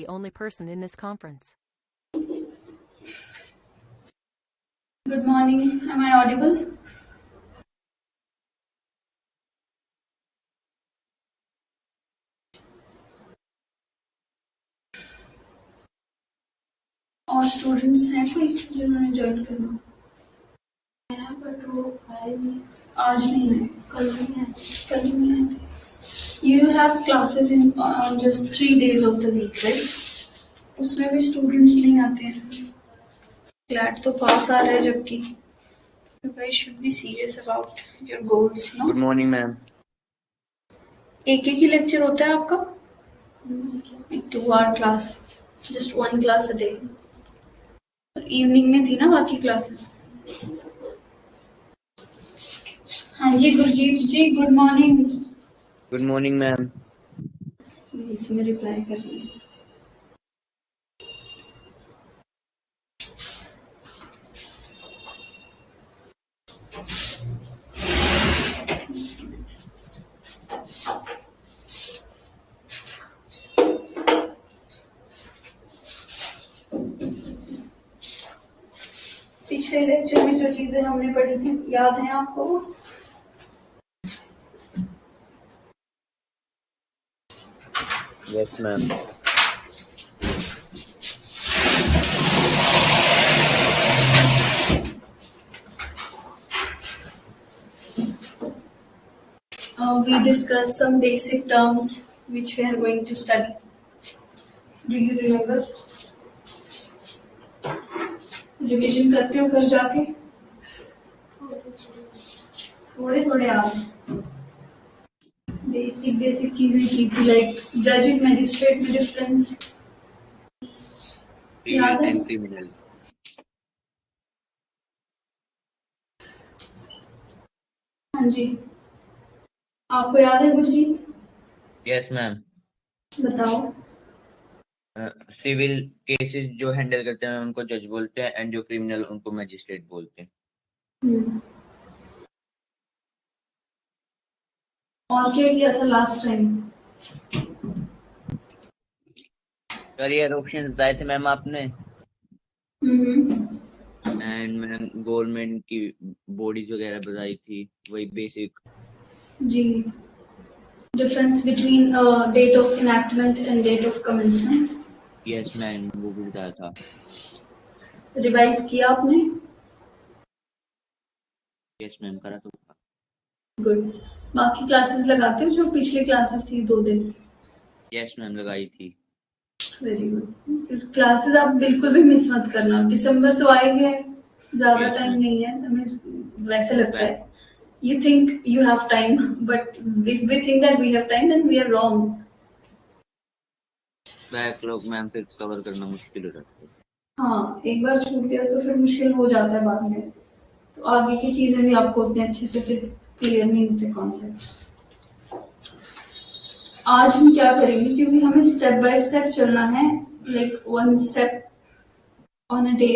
the only person in this conference. Good morning. Am I audible? और students हैं कोई जिन्होंने ज्वाइन करना है? बट वो आए नहीं, आज नहीं है, कल नहीं आए थे. You have classes in just 3 days of the week, right? उसमें भी स्टूडेंट्स नहीं आते हैं. क्लैट तो पास आ रहा है जबकि. You guys should be serious about your goals, no? Good morning, ma'am. एक ही लेक्चर होता है आपका? 2-hour class, just 1 class a day. Evening में थी ना बाकी क्लासेस. हाँ जी Gurjeet ji, good morning. Good morning, ma'am. इसमें रिप्लाई कर रही है. पिछले लेक्चर में जो चीजें हमने पढ़ी थी याद है आपको? Yes, ma'am. We discussed some basic terms which we are going to study. Do you remember? Revision करते हो घर जाके? थोड़े आप बेसिक चीजें की थी, लाइक जज एंड मैजिस्ट्रेट में डिफरेंस याद है? Criminal. हाँ जी, आपको याद है गुरजीत? Yes, ma'am. बताओ. सिविल केसेस जो हैंडल करते हैं उनको जज बोलते हैं एंड जो क्रिमिनल उनको मैजिस्ट्रेट बोलते हैं. और क्या किया था लास्ट टाइम? करियर ऑप्शन बताए थे मैम आपने. एंड मैम गवर्नमेंट की बॉडीज वगैरह बताई थी, वही बेसिक. जी. Difference between date of enactment and date of commencement. Yes ma'am, वो भी बताया था. रिवाइज किया आपने? यस मैम, करा तो. गुड. बाकी क्लासेस लगाते हो जो पिछली क्लासेस थी 2 दिन? यस मैम, लगाई थी. Very good. इस क्लासेस आप बिल्कुल भी मिस मत करना. दिसंबर तो आएगा, ज्यादा टाइम नहीं है, हमें वैसे लगता है. You think you have time, but if we think that we have time, then we are wrong. Backlog ma'am फिर कवर करना मुश्किल हो जाता है. हाँ, एक बार छूट गया तो फिर मुश्किल हो जाता है बाद में. तो आगे की चीजें भी आपको उतने अच्छे से फिर क्लियर नहीं होते कॉन्सेप्ट्स. आज हम क्या करेंगे, क्योंकि हमें स्टेप बाय स्टेप चलना है, like 1 step on a day.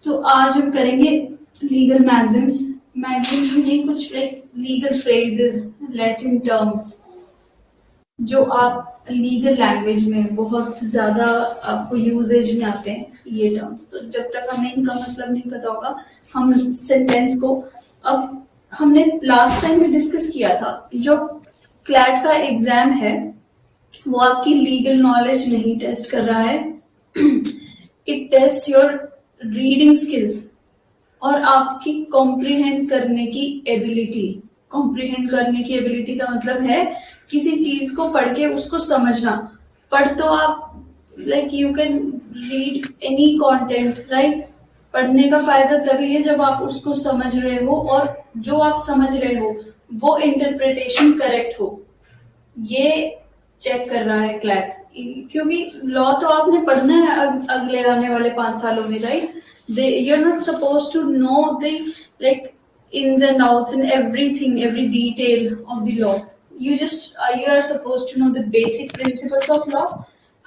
तो आज हम करेंगे लीगल मैगजिम्स नहीं, कुछ like legal phrases, Latin terms जो आप लीगल लैंग्वेज में बहुत ज्यादा आपको यूजेज में आते हैं ये टर्म्स. तो जब तक हमें इनका मतलब नहीं पता होगा हम सेंटेंस को. अब हमने लास्ट टाइम में डिस्कस किया था, जो क्लैट का एग्जाम है वो आपकी लीगल नॉलेज नहीं टेस्ट कर रहा है. It taste your reading skills और आपकी कॉम्प्रिहेंड करने की एबिलिटी. कॉम्प्रिहेंड करने की एबिलिटी का मतलब है किसी चीज को पढ़ के उसको समझना. पढ़ तो आप like you can read any content, right? पढ़ने का फायदा तभी है जब आप उसको समझ रहे हो और जो आप समझ रहे हो वो इंटरप्रिटेशन करेक्ट हो. ये चेक कर रहा है क्लैट, क्योंकि लॉ तो आपने पढ़ना है अगले आने वाले 5 सालों में, right? You're not supposed to know the like ins and outs and everything, every detail of the law. You are supposed to know the basic principles of law,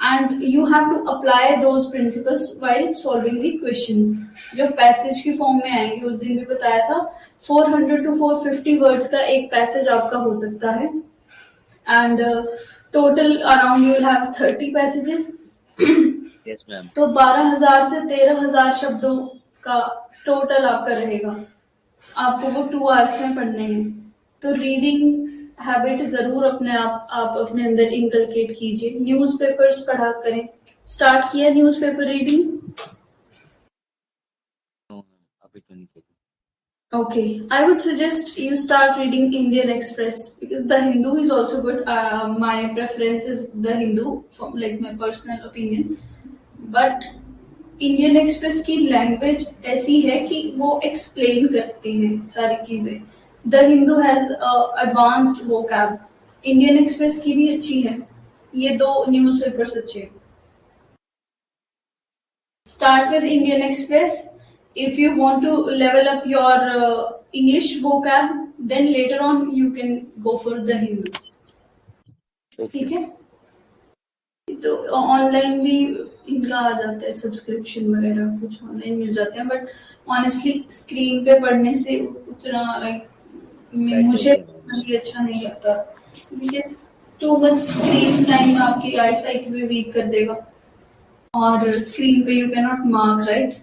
and you have to apply those principles while solving the questions. जो passage की form में आएंगे, उस दिन भी बताया था 400 to 450 words का एक पैसेज आपका हो सकता है. And total around you will have 30 passages. Yes ma'am. तो 12,000 से 13,000 शब्दों का टोटल आपका रहेगा, आपको वो 2 आवर्स में पढ़ने हैं। तो रीडिंग हैबिट जरूर आप अपने अंदर इनकलकेट कीजिए। न्यूज़पेपर्स पढ़ा करें। स्टार्ट किया न्यूज़पेपर रीडिंग? अभी तो नहीं किया। Okay, I would suggest you start reading Indian Express because The Hindu is also good. My preference is The Hindu, from like my personal opinion. But Indian express की language ऐसी है कि वो explain करती है सारी चीजें। The Hindu has advanced vocab. Indian express की भी अच्छी है। ये दो न्यूज़पेपर्स अच्छे हैं। Start with Indian Express. If you want to level up your English vocab, then later on you can go for The Hindu. ठीक है? तो ऑनलाइन भी इनका आ जाता है, सब्सक्रिप्शन वगैरह कुछ ऑनलाइन मिल जाते हैं, बट ऑनेस्टली स्क्रीन पे पढ़ने से उतना मुझे पर्सनली अच्छा नहीं लगता, because too much screen time आपकी आई साइट भी वीक कर देगा, और स्क्रीन पे you can not mark, right?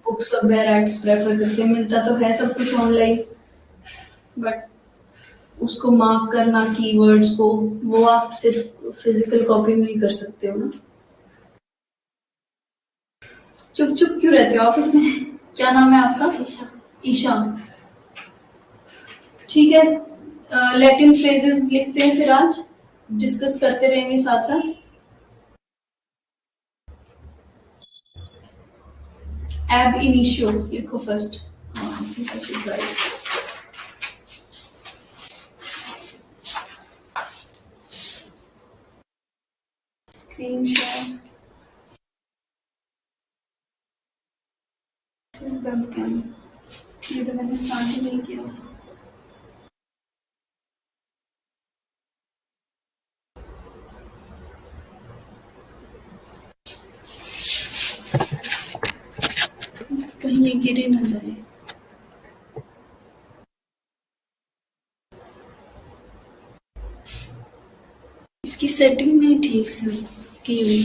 Books और बैराक्स प्रेफर करते हैं, मिलता तो है सब कुछ ऑनलाइन, बट उसको मार्क करना कीवर्ड्स को, वो आप सिर्फ फिजिकल कॉपी में ही कर सकते हो ना। चुप चुप क्यों रहते हो आप इतने? क्या नाम है आपका? ईशा। ईशा, ठीक है। लैटिन फ्रेजेस लिखते हैं, फिर आज डिस्कस करते रहेंगे साथ साथ। एब इनिशियो लिखो फर्स्ट। स्क्रीन शेयर, वेबकैम, ये तो मैंने स्टार्ट ही नहीं किया था। कहीं ये गिरे ना जाए। इसकी सेटिंग नहीं ठीक से की हुई।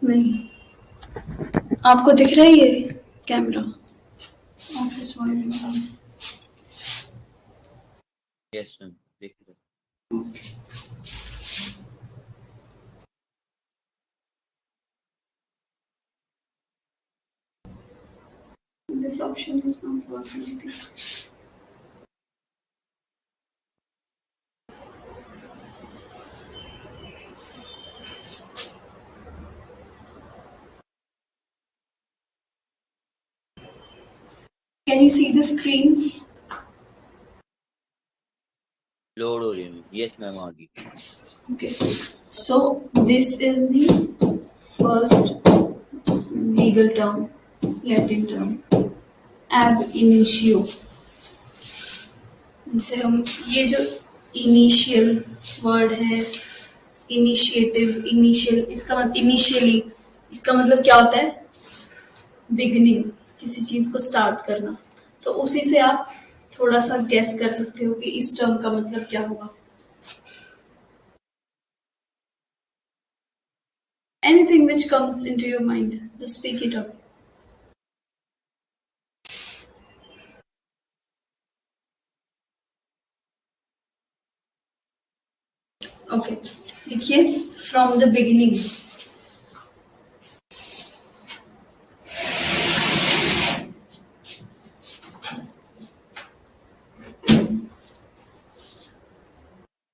नहीं, आपको दिख रहा है ये कैमरा? ऑफिस वर्ल्ड में। यस मैम, देख लो। This option is not working, I think. Can you see the screen? Load हो रही है। यस मैम, आ गई। Okay, so this is the first legal term, Latin term, ab initio. इनसे हम ये जो इनिशियल वर्ड है, इनिशिएटिव, इनिशियल, इसका मतलब इनिशियली, इसका मतलब क्या होता है? बिगिनिंग, किसी चीज को स्टार्ट करना। तो उसी से आप थोड़ा सा गेस कर सकते हो कि इस टर्म का मतलब क्या होगा। Anything which comes into your mind, just speak it up. Okay, लिखिए from the beginning.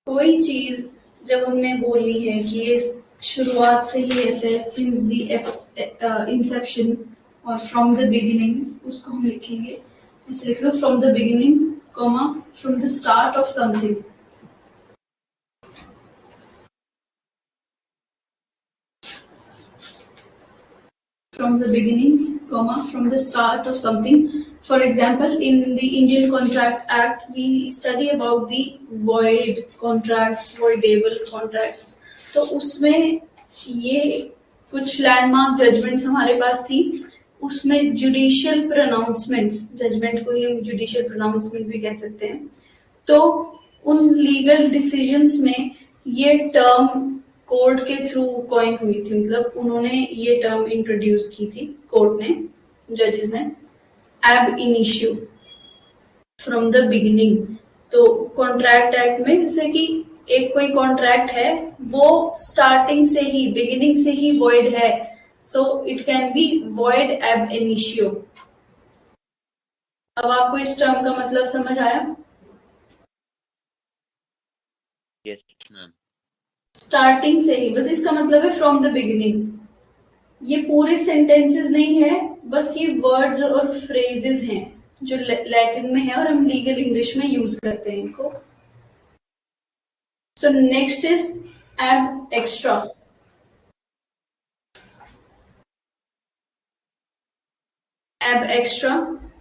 कोई चीज जब हमने बोली है कि ये शुरुआत से ही ऐसे, since the inception और from the beginning, उसको हम लिखेंगे ऐसे, लिख लो from the beginning, comma, from the start of something. From the beginning, comma, from the start of something. For example, in the Indian Contract Act, we study about the void contracts, voidable contracts. तो उसमें ये कुछ landmark judgments हमारे पास थी, उसमें judicial pronouncements, judgement को ही हम judicial pronouncement भी कह सकते हैं, तो उन लीगल डिसीजंस में ये टर्म कोर्ट के थ्रू कॉइन हुई थी, मतलब उन्होंने ये टर्म इंट्रोड्यूस की थी कोर्ट ने, जजेस ने, एब इनिशियो, फ्रॉम द बिगिनिंग। तो कॉन्ट्रैक्ट एक्ट में जैसे कि एक कोई कॉन्ट्रैक्ट है वो स्टार्टिंग से ही, बिगिनिंग से ही वॉइड है, so it can be void एब इनिशियो। अब आपको इस टर्म का मतलब समझ आया? Yes ma'am. स्टार्टिंग से ही, बस इसका मतलब है फ्रॉम द बिगिनिंग। ये पूरे सेंटेंसेस नहीं है, बस ये वर्ड्स और फ्रेजेस हैं जो लैटिन में है और हम लीगल इंग्लिश में यूज करते हैं इनको। सो नेक्स्ट इज एब एक्स्ट्रा। एब एक्स्ट्रा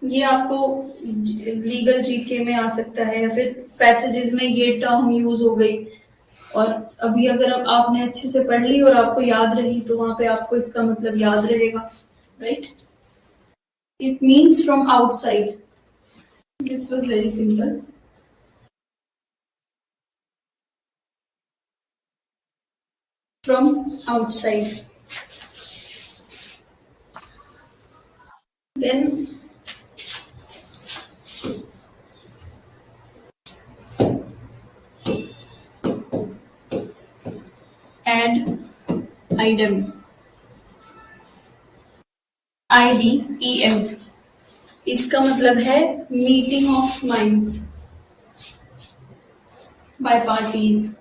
ये आपको लीगल जीके में आ सकता है या फिर पैसेजेस में ये टर्म यूज हो गई, और अभी अगर आपने अच्छे से पढ़ ली और आपको याद रही तो वहां पे आपको इसका मतलब याद रहेगा, right? It means from outside. This was very simple. From outside. Then ad idem, IDEM, इसका मतलब है meeting of minds by parties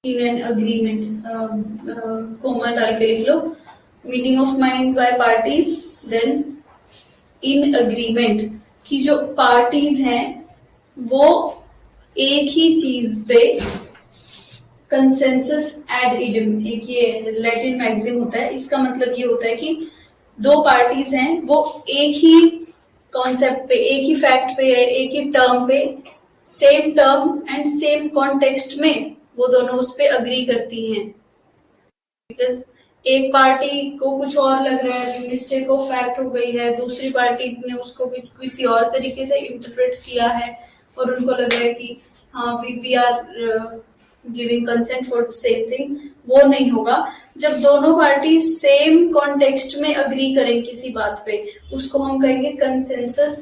in an agreement. Comma डाल के लिख लो, meeting of mind by parties, then in agreement, कि जो parties हैं वो एक ही चीज पे कंसेंसस एड इडम, एक ये लैटिन मैगजीम होता है, इसका मतलब ये होता है कि दो पार्टीज हैं वो एक ही कॉन्सेप्ट पे, एक ही फैक्ट पे, एक ही टर्म पे, same term and same context में वो दोनों उस पे अग्री करती हैं। बिकॉज एक पार्टी को कुछ और लग रहा है, मिस्टेक ऑफ फैक्ट हो गई है, दूसरी पार्टी ने उसको किसी और तरीके से इंटरप्रेट किया है और उनको लग रहा है कि हाँ we are giving consent for the same thing, वो नहीं होगा। जब दोनों पार्टी सेम कॉन्टेक्स्ट में अग्री करें किसी बात पे, उसको हम कहेंगे कंसेंसस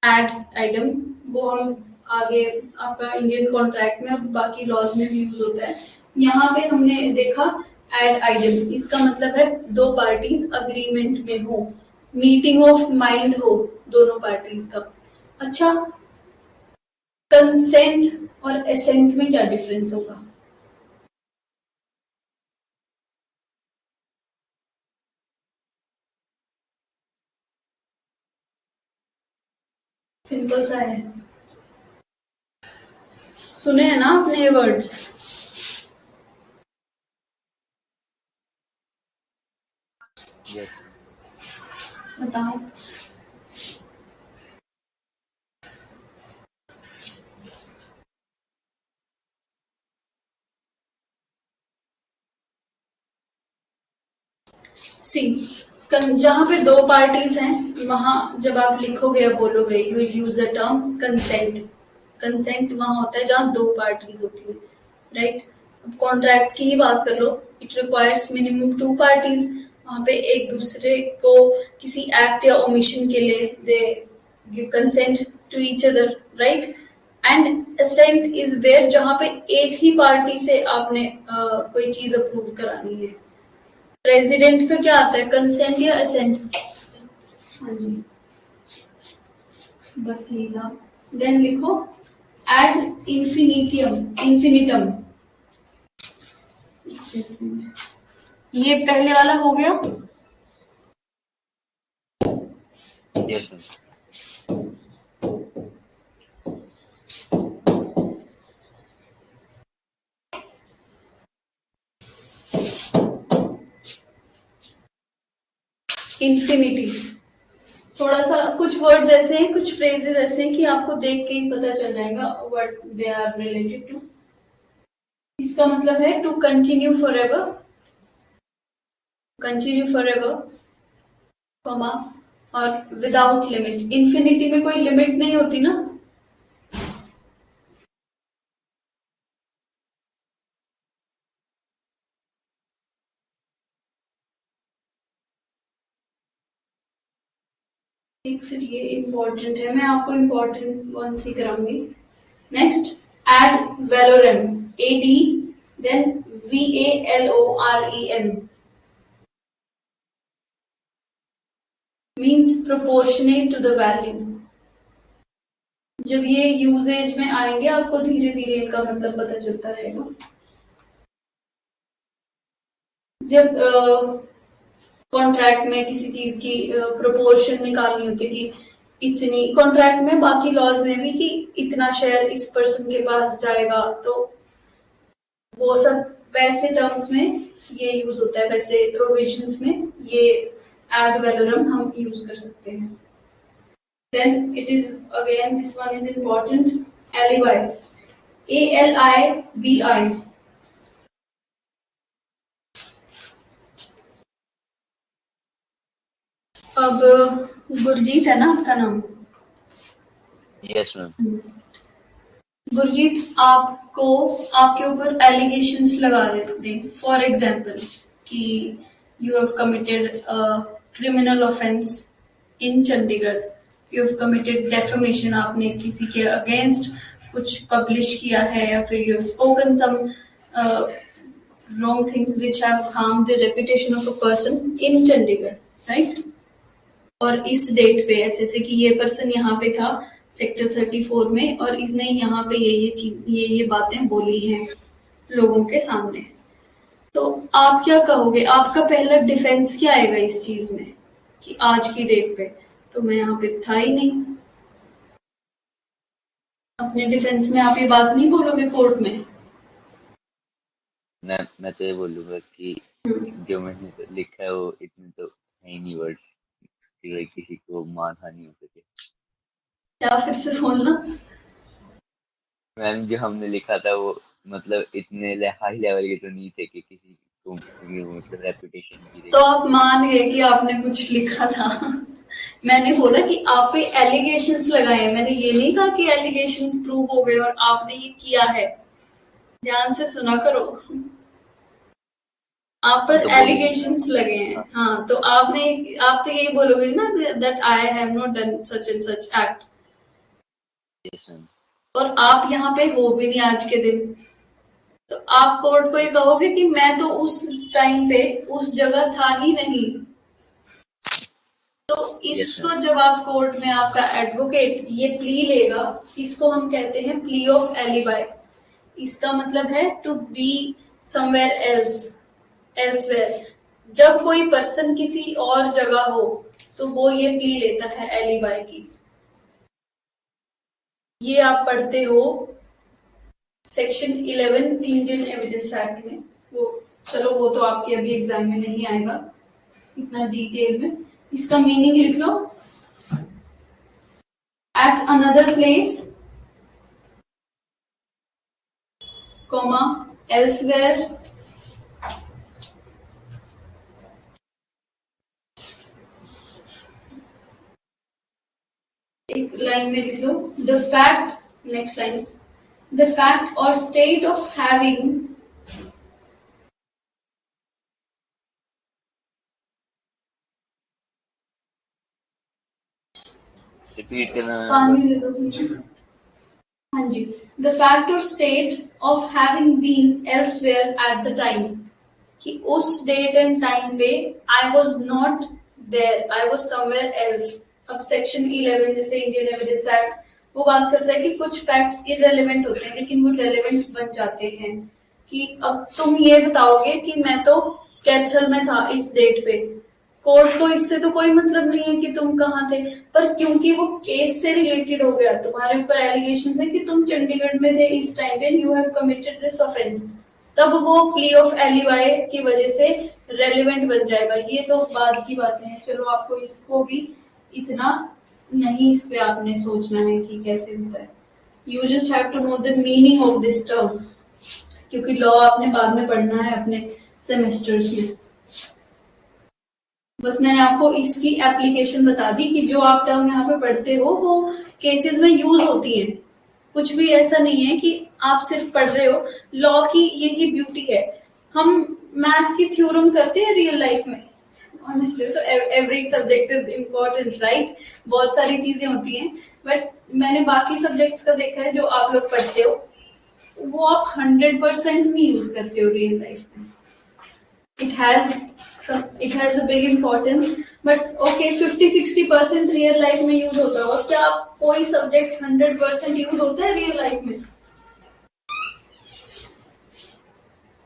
एड आइटम। वो हम आगे आपका इंडियन कॉन्ट्रैक्ट में और बाकी लॉज में भी यूज होता है। यहाँ पे हमने देखा एड आइटम, इसका मतलब है दो पार्टीज अग्रीमेंट में हो, मीटिंग ऑफ माइंड हो दोनों पार्टीज का। अच्छा, कंसेंट और एसेंट में क्या डिफरेंस होगा? सिंपल सा है, सुने हैं ना आपने ये वर्ड्स? यस। बताओ। सी, जहां पे दो पार्टीज हैं वहां जब आप लिखोगे या बोलोगे you use the term consent. Consent वहां होता है जहां दो पार्टीज होती है, राइट? अब कॉन्ट्रैक्ट की ही बात कर लो, it requires minimum two parties. वहां पे एक दूसरे को किसी एक्ट या ओमिशन के लिए they give consent to each other, right? And assent is where जहां पे एक ही पार्टी से आपने कोई चीज अप्रूव करानी है। प्रेसिडेंट का क्या आता है, कंसेंट या असेंट? हाँ जी, बस यही था। देन लिखो एड इन्फिनिटियम, इन्फिनिटम। ये पहले वाला हो गया। Yes ma'am. इन्फिनिटी, थोड़ा सा कुछ वर्ड्स ऐसे हैं, कुछ फ्रेजेस ऐसे हैं कि आपको देख के ही पता चल जाएगा what they are related to. इसका मतलब है to continue forever, comma और विदाउट लिमिट। इन्फिनिटी में कोई लिमिट नहीं होती ना। एक फिर ये इम्पोर्टेंट है, मैं आपको इम्पोर्टेंट वन सी कराऊंगी। Next, ad valorem, AD then VALOREM means proportionate to the value. जब ये यूजेज में आएंगे आपको धीरे धीरे इनका मतलब पता चलता रहेगा। जब कॉन्ट्रैक्ट में किसी चीज की प्रोपोर्शन निकालनी होती है कि इतनी, कॉन्ट्रैक्ट में बाकी लॉज में भी कि इतना शेयर इस पर्सन के पास जाएगा, तो वो सब वैसे टर्म्स में ये यूज होता है, वैसे प्रोविजंस में ये एड वैलोरम हम यूज कर सकते हैं। Then it is again this one is important, alibi, ALIBI। अब गुरजीत है ना आपका नाम? Yes ma'am. गुरजीत, आपको आपके ऊपर एलिगेशंस लगा देते हैं, फॉर एग्जाम्पल कि you have committed criminal offence in Chandigarh, you have committed defamation, आपने किसी के अगेंस्ट कुछ पब्लिश किया है, या फिर you have spoken some wrong things which have harmed the reputation of a person in Chandigarh, right? और इस डेट पे ऐसे से कि ये पर्सन यहाँ पे था सेक्टर 34 में और इसने यहाँ पे ये बातें बोली हैं लोगों के सामने, तो आप क्या कहोगे? आपका पहला डिफेंस क्या आएगा इस चीज में कि आज की डेट पे तो मैं यहाँ पे था ही नहीं। अपने डिफेंस में आप ये बात नहीं बोलोगे कोर्ट में? मैं तो ये बोलूंगा कि जो मैंने तो लिखा है वो इतने तो है ही नहीं वर्ड्स कि किसी को मानहानि हो सके। क्या फिर से बोलना? मैम जो हमने लिखा था वो मतलब इतने हाई लेवल के तो नहीं थे कि किसी को मतलब रेपुटेशन गिरे। तो आप मान गए कि आपने कुछ लिखा था। मैंने बोला कि आप पे एलिगेशंस लगाए हैं, मैंने ये नहीं कहा कि एलिगेशंस प्रूव हो गए और आपने ये किया है। ध्यान से सुना करो, आप पर तो एलिगेशंस लगे हैं। हाँ, तो आप तो यही बोलोगे ना that I have not done such and such act, और आप यहाँ पे हो भी नहीं आज के दिन, तो आप कोर्ट को ये कहोगे कि मैं तो उस टाइम पे उस जगह था ही नहीं। तो इसको जब आप कोर्ट में आपका एडवोकेट ये प्ली लेगा, इसको हम कहते हैं प्ली ऑफ एलिबाई। इसका मतलब है to be somewhere else, elsewhere. जब कोई पर्सन किसी और जगह हो तो वो ये प्ली लेता है एलिबाई की। ये आप पढ़ते हो सेक्शन 11 इंडियन एविडेंस एक्ट में। वो चलो वो तो आपके अभी एग्जाम में नहीं आएगा इतना डिटेल में। इसका मीनिंग लिख लो, at another place, comma elsewhere, एक लाइन में लिख लो, the fact, next line, the fact or state of having, repeat करना पानी दे दो मुझे। हाँ जी, the fact or state of having been elsewhere at the time, कि उस डेट एंड टाइम पे I was not there, I was somewhere else. अब सेक्शन 11 जैसे इंडियन एविडेंस एक्ट वो बात करता है कि कुछ फैक्ट्स इररेलेवेंट होते हैं लेकिन वो रेलेवेंट बन जाते हैं, कि अब तुम ये बताओगे कि मैं तो कैथल में था इस डेट पे, कोर्ट को इससे तो कोई मतलब नहीं है कि तुम कहाँ थे, पर क्योंकि वो केस से रिलेटेड हो गया, तुम्हारे ऊपर एलिगेशन है कि तुम चंडीगढ़ में थे इस टाइम पे, you have committed this offence, तब वो प्ली ऑफ एलिबाई की वजह से रेलिवेंट बन जाएगा। ये तो बाद की बातें हैं, चलो आपको इसको भी इतना नहीं इस पे आपने सोचना है कि कैसे होता है। You just have to know the meaning of this term. क्योंकि लॉ आपने बाद में पढ़ना है अपने सेमेस्टर्स में। बस मैंने आपको इसकी एप्लीकेशन बता दी कि जो आप टर्म यहाँ पे पढ़ते हो वो केसेस में यूज होती है। कुछ भी ऐसा नहीं है कि आप सिर्फ पढ़ रहे हो। लॉ की यही ब्यूटी है। हम मैथ्स की थ्योरम करते हैं रियल लाइफ में ऑनेस्टली, तो every subject is important right, बहुत सारी चीजें होती हैं, बट मैंने बाकी सब्जेक्ट्स का देखा है जो आप लोग पढ़ते हो वो आप 100% नहीं यूज करते हो रियल लाइफ में। it has a big importance, but okay 50-60% real life में यूज होता होगा। क्या कोई सब्जेक्ट 100% यूज होता है रियल लाइफ में?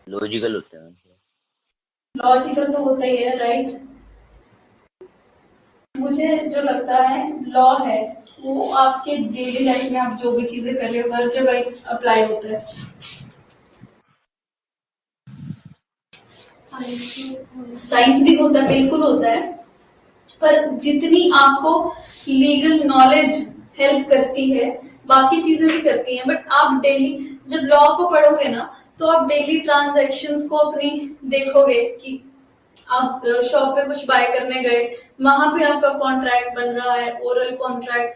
लॉजिकल होता है, लॉजिकल तो होता ही है राइट। मुझे जो लगता है लॉ है वो आपके डेली लाइफ में आप जो भी चीजें कर रहे हो हर जगह अप्लाई होता है। साइंस भी होता है, बिल्कुल होता है, पर जितनी आपको लीगल नॉलेज हेल्प करती है बाकी चीजें भी करती हैं, बट आप डेली जब लॉ को पढ़ोगे ना तो आप डेली ट्रांजैक्शंस को अपनी देखोगे कि आप शॉप पे कुछ बाय करने गए, वहां पे आपका कॉन्ट्रैक्ट बन रहा है, ओरल कॉन्ट्रैक्ट,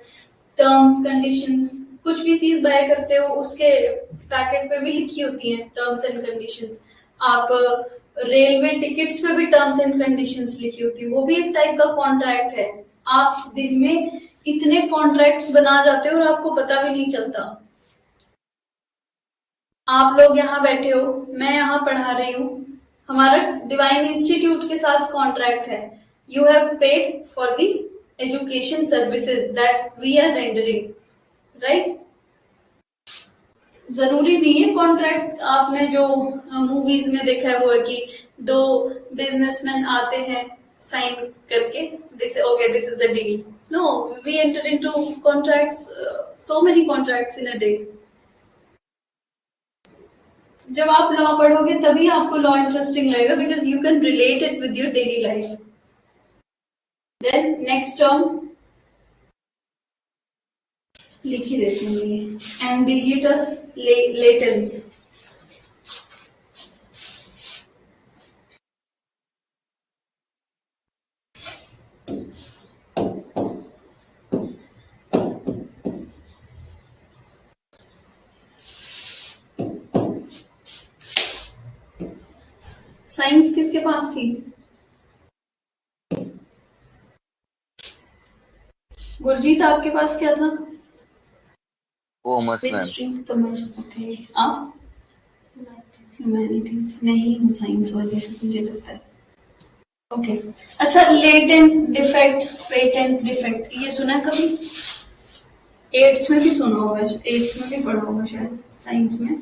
टर्म्स कंडीशंस, कुछ भी चीज बाय करते हो उसके पैकेट पे भी लिखी होती है टर्म्स एंड कंडीशंस। आप रेलवे टिकट्स पे भी टर्म्स एंड कंडीशंस लिखी होती है, वो भी एक टाइप का कॉन्ट्रैक्ट है। आप दिन में इतने कॉन्ट्रैक्ट्स बना जाते हो और आपको पता भी नहीं चलता। आप लोग यहाँ बैठे हो, मैं यहाँ पढ़ा रही हूँ, हमारा डिवाइन इंस्टीट्यूट के साथ कॉन्ट्रैक्ट है। You have paid for the education services that we are rendering, right. जरूरी नहीं है कॉन्ट्रैक्ट आपने जो मूवीज में देखा है वो है कि दो बिजनेसमैन आते हैं साइन करके this okay this is the deal. No, we enter into contracts, so many contracts in a day. जब आप लॉ पढ़ोगे तभी आपको लॉ इंटरेस्टिंग लगेगा because you can relate it with your daily life. Then next term लिख ही देती हूँ ये, एम्बिगिटस लेटेंस। साइंस किसके पास थी? गुरजीत आपके पास क्या था? Commerce ma'am. Stream? Commerce. Okay, आप? ह्यूमैनिटीज। नहीं हूँ साइंस वाले मुझे लगता है। ओके अच्छा, लेटेंट डिफेक्ट, पेटेंट डिफेक्ट, ये सुना है कभी? 8th में भी सुना होगा, 8th में भी पढ़ा होगा शायद साइंस में।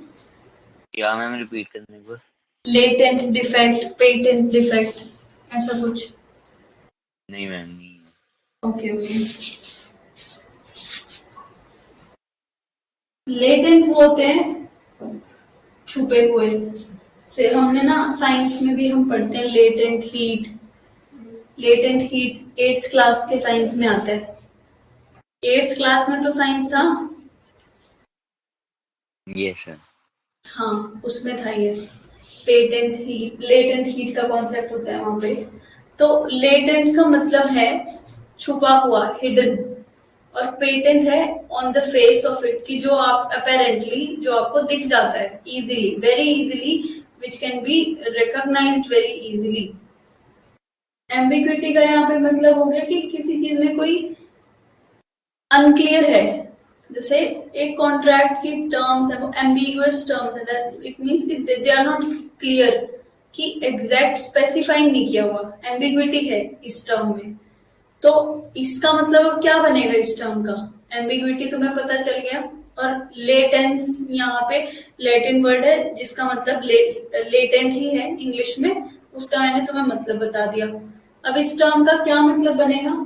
क्या मैम, रिपीट करने को? लेटेंट डिफेक्ट, पेटेंट डिफेक्ट, ऐसा कुछ? नहीं मैम, नहीं। Okay okay. लेटेंट वो होते हैं छुपे हुए से। हमने ना साइंस में भी हम पढ़ते हैं latent heat. Latent heat 8th class के साइंस में आता है। 8th क्लास में तो साइंस था। Yes sir. हाँ उसमें था ये पेटेंट हीट, लेटेंट हीट का कॉन्सेप्ट होता है वहां पे। तो लेटेंट का मतलब है छुपा हुआ, हिडन, और पेटेंट है on the face of it, कि जो आप अपेरेंटली जो आपको दिख जाता है easily, very easily, which can be recognised very easily. Ambiguity का यहाँ पे मतलब हो गया कि किसी चीज में कोई अनक्लियर है। जैसे एक कॉन्ट्रैक्ट की टर्म्स है वो एम्बिगुअस टर्म्स है, दैट इट मींस कि दे आर नॉट क्लियर, कि एग्जैक्ट स्पेसिफाई नहीं किया हुआ, एम्बिग्विटी है इस टर्म में। तो इसका मतलब क्या बनेगा इस टर्म का? एम्बिग्विटी तुम्हें पता चल गया। और लेटेंस यहाँ पे लैटिन वर्ड है जिसका मतलब लेटेंट ही है इंग्लिश में, उसका मैंने तुम्हें मतलब बता दिया। अब इस टर्म का क्या मतलब बनेगा?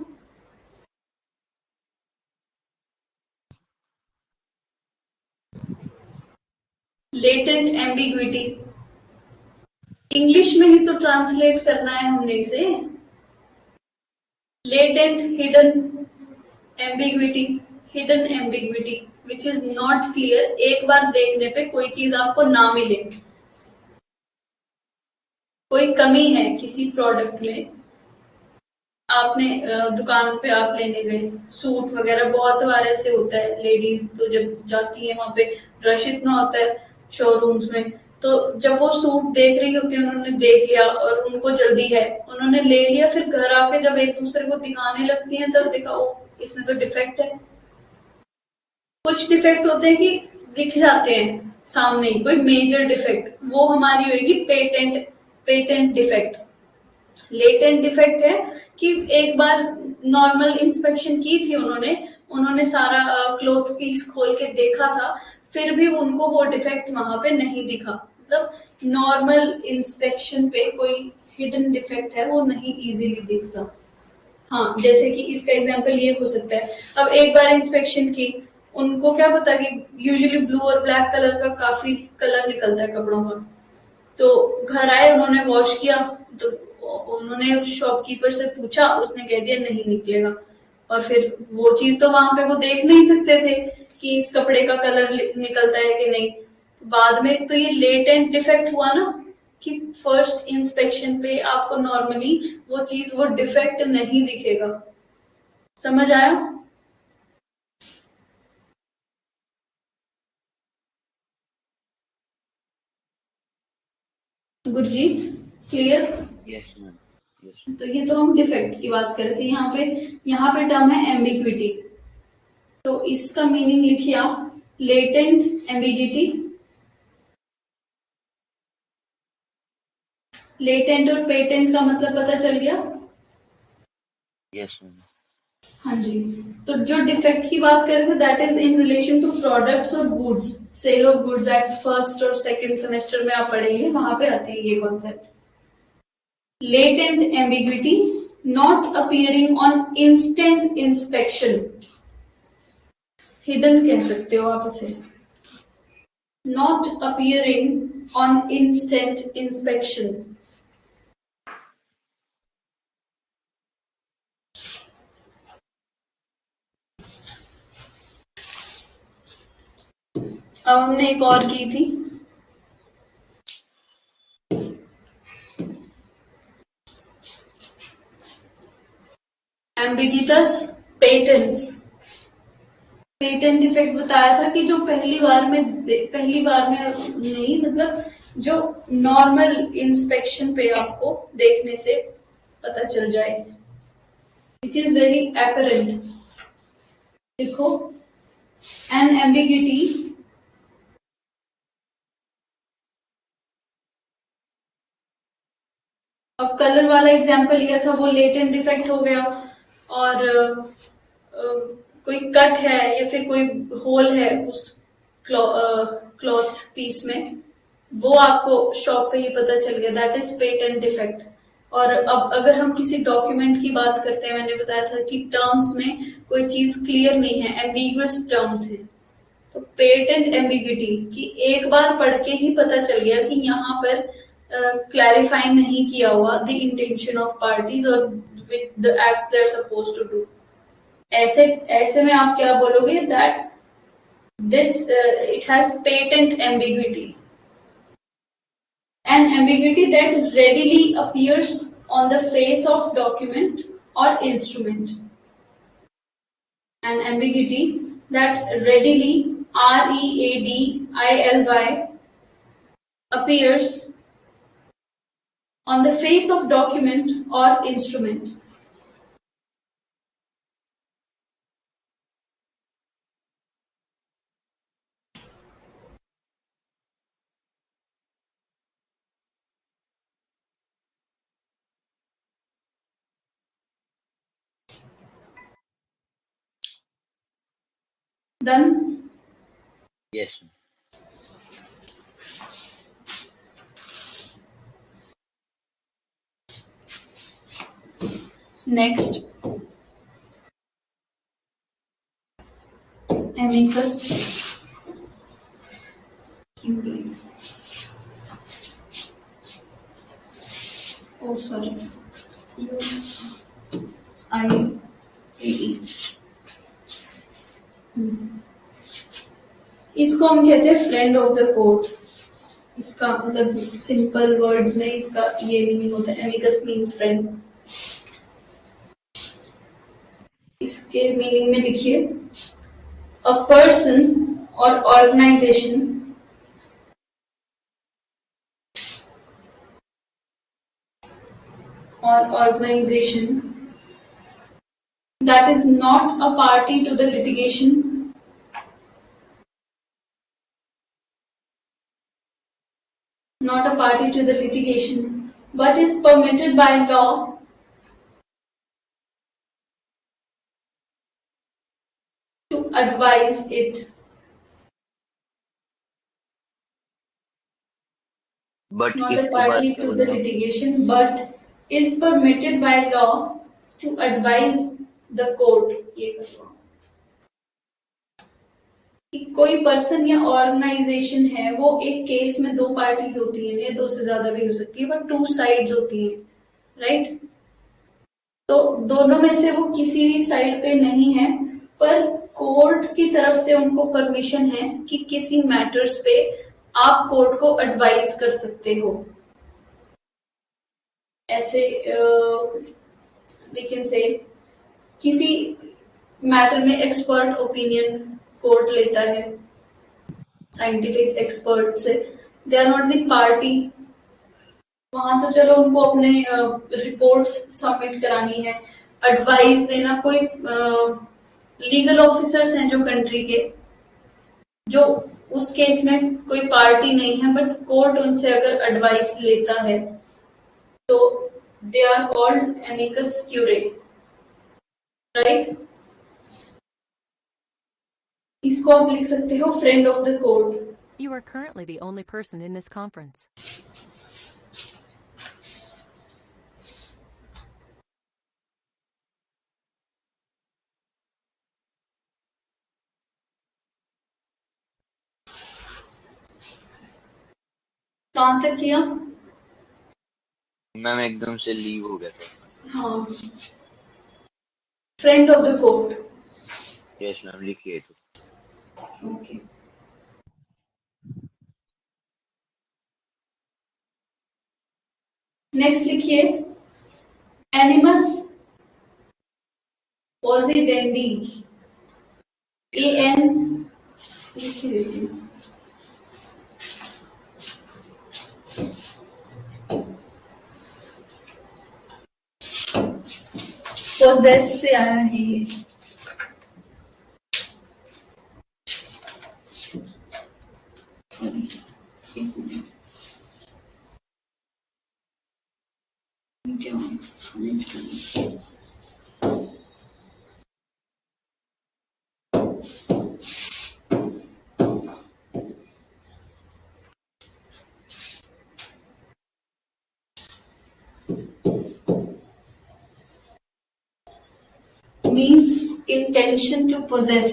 लेटेंट एम्बिग्विटी, इंग्लिश में ही तो ट्रांसलेट करना है हमने इसे। Latent hidden ambiguity, hidden ambiguity which is not clear, एक बार देखने पे कोई चीज आपको ना मिले, कोई कमी है किसी प्रोडक्ट में, आपने दुकान पे आप लेने गए सूट वगैरह, बहुत बार ऐसे होता है, लेडीज तो जब जाती है वहां पे रश इतना होता है शोरूम्स में, तो जब वो सूट देख रही होती है, उन्होंने देख लिया और उनको जल्दी है, उन्होंने ले लिया, फिर घर आके जब एक दूसरे को दिखाने लगती है तब देखा ओ इसमें तो डिफेक्ट है। कुछ डिफेक्ट होते हैं कि दिख जाते हैं सामने ही, कोई मेजर डिफेक्ट, वो हमारी होगी patent patent defect. Latent defect है कि एक बार नॉर्मल इंस्पेक्शन की थी उन्होंने उन्होंने सारा क्लोथ पीस खोल के देखा था, फिर भी उनको वो डिफेक्ट वहां पे नहीं दिखा, मतलब नॉर्मल इंस्पेक्शन पे कोई हिडन डिफेक्ट है वो नहीं इजीली दिखता। हाँ, जैसे कि इसका एग्जांपल ये हो सकता है, अब एक बार इंस्पेक्शन की, उनको क्या पता कि यूजुअली ब्लू और ब्लैक कलर का काफी कलर निकलता है कपड़ों का, तो घर आए उन्होंने वॉश किया, तो उन्होंने शॉपकीपर से पूछा, उसने कह दिया नहीं निकलेगा, और फिर वो चीज तो वहां पे वो देख नहीं सकते थे कि इस कपड़े का कलर निकलता है कि नहीं, बाद में तो ये लेटेंट डिफेक्ट हुआ ना, कि फर्स्ट इंस्पेक्शन पे आपको नॉर्मली वो चीज वो डिफेक्ट नहीं दिखेगा। समझ आया? Gurjeet, clear? Yes ma'am, yes. तो ये तो हम डिफेक्ट की बात कर रहे थे, यहाँ पे टर्म है एम्बिग्विटी, तो इसका मीनिंग लिखिए आप, लेटेंट एम्बिग्विटी। लेटेंट और पेटेंट का मतलब पता चल गया? Yes ma'am. हाँ जी, तो जो डिफेक्ट की बात कर रहे थे that is in relation to products और goods, sale of goods act first और सेकंड सेमेस्टर में आप पढ़ेंगे, वहां पे आते हैं ये concept. Latent ambiguity, not appearing on instant inspection, hidden कह सकते हो आप इसे, not appearing on instant inspection. अब हमने एक और की थी, एम्बिगिटस पेटेंट्स। पेटेंट डिफेक्ट बताया था कि जो पहली बार में नहीं, मतलब जो नॉर्मल इंस्पेक्शन पे आपको देखने से पता चल जाए, विच इज वेरी एपरेंट। देखो, एन एम्बिगिटी अब कलर वाला एग्जाम्पल लिया था वो लेटेंट डिफेक्ट हो गया, और कोई कट है या फिर कोई होल है उस क्लॉथ पीस में, वो आपको शॉप पे ही पता चल गया, दैट इज पेटेंट डिफेक्ट। और अब अगर हम किसी डॉक्यूमेंट की बात करते हैं, मैंने बताया था कि टर्म्स में कोई चीज क्लियर नहीं है, एम्बिगुअस टर्म्स है, तो पेटेंट एम्बिग्विटी कि एक बार पढ़ के ही पता चल गया कि यहाँ पर क्लैरिफाई नहीं किया हुआ द इंटेंशन ऑफ पार्टीज और with the act they are suppose to do, ऐसे ऐसे में आप क्या बोलोगे, that this it has patent ambiguity, an ambiguity that readily appears on the face of document or instrument, an ambiguity that readily readily appears on the face of document or instrument. Done? Yes ma'am. Next, amicus curiae. Oh, sorry. UIAE. इसको हम कहते हैं friend of the court, इसका मतलब simple words में इसका ये meaning होता है, एमिकस मीन्स फ्रेंड। इसके मीनिंग में लिखिए, अ पर्सन और organisation that is not a party to the litigation, but is permitted by law to advise it. But Not a इसके बाद party क्या to the बनेगा? litigation, but is permitted by law to advise the court. ये करवा कि कोई person या organisation है, वो एक केस में दो पार्टीज होती हैं या दो से ज्यादा भी हो सकती है, बट टू साइड्स होती हैं, राइट? तो दोनों में से वो किसी भी साइड पे नहीं है, पर कोर्ट की तरफ से उनको परमिशन है कि किसी मैटर्स पे आप कोर्ट को एडवाइस कर सकते हो। ऐसे वी कैन से किसी मैटर में एक्सपर्ट ओपिनियन कोर्ट लेता है साइंटिफिक एक्सपर्ट से, they are not the party. वहां तो चलो उनको अपने रिपोर्ट्स सबमिट करानी है, एडवाइस देना, कोई लीगल ऑफिसर्स हैं जो कंट्री के, जो उस केस में कोई पार्टी नहीं है, बट कोर्ट उनसे अगर एडवाइस लेता है तो they are called amicus curiae, right? इसको आप लिख सकते हो friend of the court. You are currently the only person in this conference. कहां तक किया? मैम एकदम से लीव हो गया था। हाँ, friend of the court. Yes ma'am, लिखिए तो। ओके, नेक्स्ट लिखिए, एनिमस पॉजिडेंडी, AN लिख देती हूँ। पोजेस से आया है ये। क्या समझ कर means intention to possess.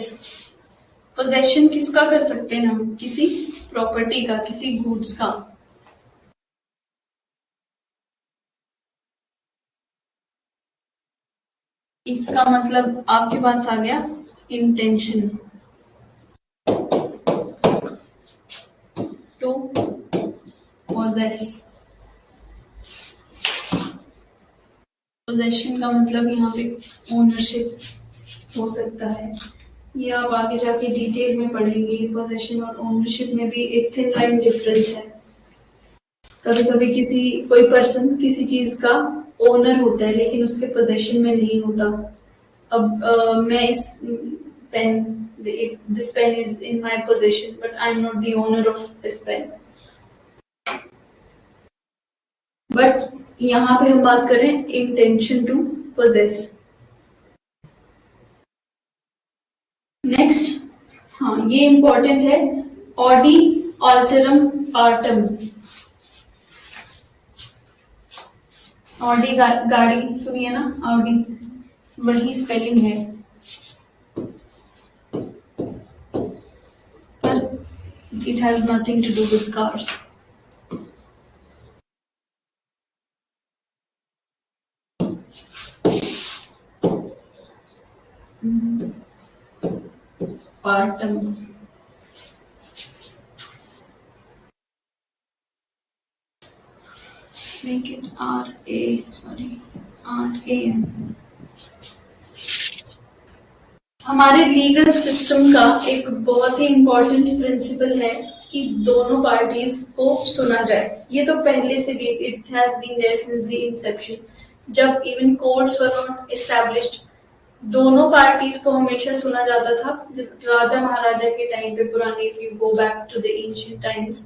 Possession किसका कर सकते हैं हम? किसी प्रॉपर्टी का, किसी गुड्स का। इसका मतलब आपके पास आ गया इंटेंशन टू पोजेस। पोजेशन का मतलब यहाँ पे ओनरशिप हो सकता है, ये आप आगे जाके डिटेल में पढ़ेंगे। पोजेशन और ओनरशिप में भी एक थिन लाइन डिफरेंस है। कभी कभी कोई पर्सन किसी चीज का ओनर होता है लेकिन उसके पोजेशन में नहीं होता। अब मैं इस pen, this pen is in my possession but I am not the owner of this pen. But यहाँ पे हम बात करें इंटेंशन टू पोजेस। नेक्स्ट, हाँ ये इंपॉर्टेंट है, ऑडी ऑल्टरम पार्टम। ऑडी गाड़ी सुनिए ना, ऑडी वही स्पेलिंग है, पर it has nothing to do with cars. Partem, make it RAM. हमारे लीगल सिस्टम का एक बहुत ही इम्पोर्टेंट प्रिंसिपल है कि दोनों पार्टीज को सुना जाए. ये तो पहले से भी it has been there since the inception. जब even courts were not established, दोनों पार्टीज को हमेशा सुना जाता था. जब राजा महाराजा के टाइम पे पुराने, if you go back to the ancient times,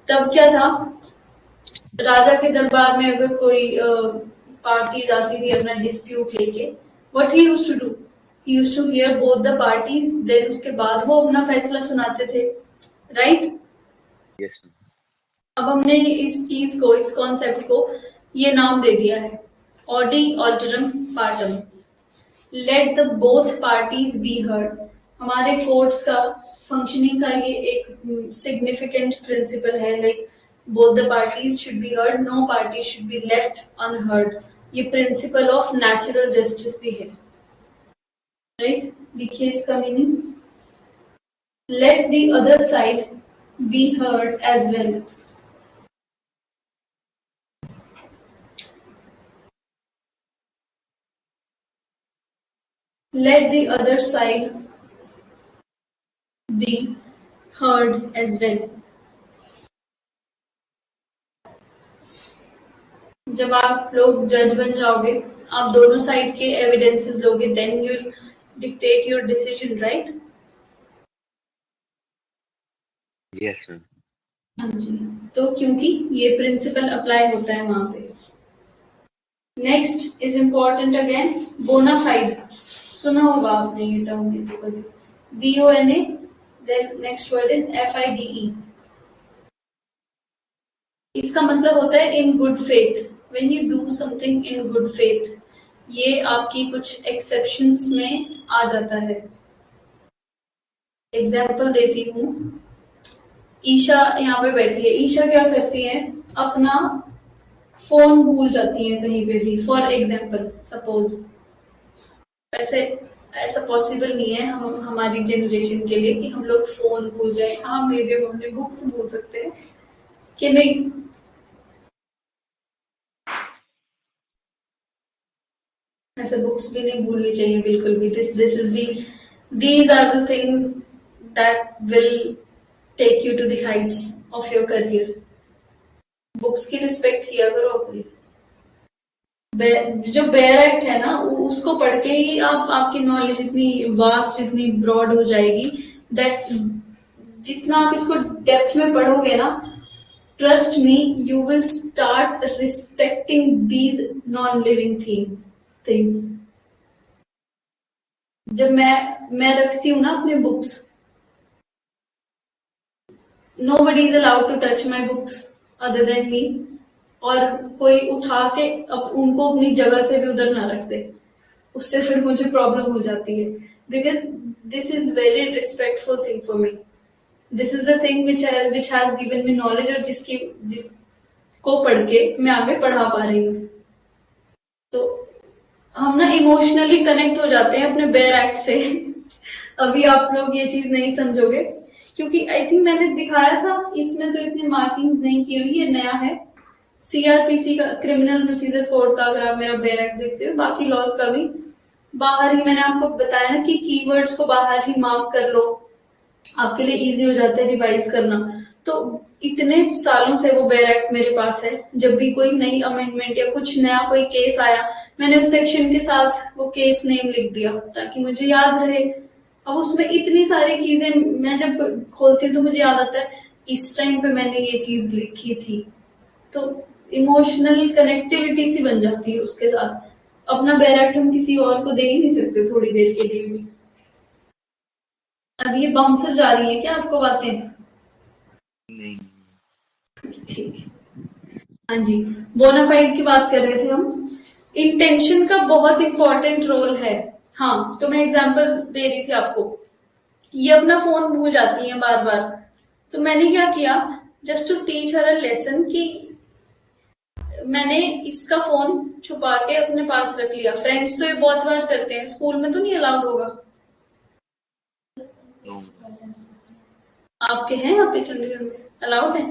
तब क्या था, राजा के दरबार में अगर कोई पार्टीज आती थी अपना डिस्प्यूट लेके, what he used to do, he used to hear both the parties, then उसके बाद वो अपना फैसला सुनाते थे, राइट? Yes, ma'am. अब हमने इस चीज को, इस कॉन्सेप्ट को ये नाम दे दिया है, audi alteram partem. Let the both parties be heard. हमारे कोर्ट्स का फंक्शनिंग का ये एक सिग्निफिकेंट प्रिंसिपल है, like both the parties should be heard, no party should be left unheard. ये प्रिंसिपल ऑफ नेचुरल जस्टिस भी है, राइट? लिखिए इसका meaning. Let the other side be heard as well. Let the other side be heard as well. जब आप लोग जज बन जाओगे, आप दोनों साइड के एविडेंसेस लोगे, then you dictate your decision, right? Yes, ma'am. हाँ जी. तो क्योंकि ये प्रिंसिपल अप्लाई होता है वहां पे. Next is important again, bonafide. सुना होगा आपने ये टर्म में तो कभी. BONA, then next word is FIDE. इसका मतलब होता है in good faith. When you do something in good faith, ये आपकी कुछ एक्सेप्शंस में आ जाता है. एग्जाम्पल देती हूँ. ईशा यहाँ पे बैठी है. ईशा क्या करती है, अपना फोन भूल जाती है कहीं पे भी, फॉर एग्जाम्पल सपोज. ऐसे ऐसा पॉसिबल नहीं है हमारी जनरेशन के लिए कि हम लोग फोन भूल जाए. हाँ, मेरे अपने बुक्स भूल सकते हैं कि नहीं. ऐसे बुक्स भी नहीं भूलनी चाहिए बिल्कुल भी. These are the things that will take you to the heights of your career. Books की रिस्पेक्ट किया करो अपनी. जो बेयर एक्ट है ना, उसको पढ़ के ही आपकी नॉलेज इतनी वास्ट, इतनी ब्रॉड हो जाएगी दैट जितना आप इसको डेप्थ में पढ़ोगे ना, trust me, you will start respecting these non living things. जब मैं रखती हूँ ना अपने books, nobody is allowed to touch my books other than me. और कोई उठा के अब उनको अपनी जगह से भी उधर ना रख दे, उससे फिर मुझे प्रॉब्लम हो जाती है. Because this is very respectful thing for me. This is the thing which has given me knowledge, और जिसको पढ़ के मैं आगे पढ़ा पा रही हूँ. तो हम ना इमोशनली कनेक्ट हो जाते हैं अपने बेयर एक्ट से. अभी आप लोग ये चीज नहीं समझोगे, क्योंकि आई थिंक मैंने दिखाया था, इसमें तो इतनी मार्किंग्स नहीं की हुई, ये नया है. CRPC का, क्रिमिनल प्रोसीजर कोड का, अगर आप मेरा बेयर एक्ट देखते हो, बाकी लॉज का भी बाहर ही, मैंने आपको बताया ना कि कीवर्ड्स को बाहर ही मार्क कर लो, आपके लिए इजी हो जाता है रिवाइज करना. तो इतने सालों से वो बेयर एक्ट मेरे पास है. जब भी कोई नई अमेंडमेंट या कुछ नया कोई केस आया, मैंने उस सेक्शन के साथ वो केस नेम लिख दिया ताकि मुझे याद रहे. अब उसमें इतनी सारी चीजें मैं जब खोलती हूँ तो मुझे याद आता है इस टाइम पे मैंने ये चीज लिखी थी. तो इमोशनल कनेक्टिविटी सी बन जाती है उसके साथ. अपना बेयर एक्ट हम किसी और को दे ही नहीं सकते थोड़ी देर के लिए भी. अब ये बाउंसर जा रही है क्या आपको बातें? नहीं. ठीक है. हाँ जी, बोनाफाइड की बात कर रहे थे हम. इंटेंशन का बहुत इंपॉर्टेंट रोल है. हाँ, तो मैं एग्जांपल दे रही थी आपको. ये अपना फोन भूल जाती है बार बार, तो मैंने क्या किया, just to teach her a lesson, कि मैंने इसका फोन छुपा के अपने पास रख लिया. फ्रेंड्स तो ये बहुत बार करते हैं, स्कूल में तो नहीं अलाउड होगा. No. आपके हैं यहाँ पे चंडीगढ़ में अलाउड है?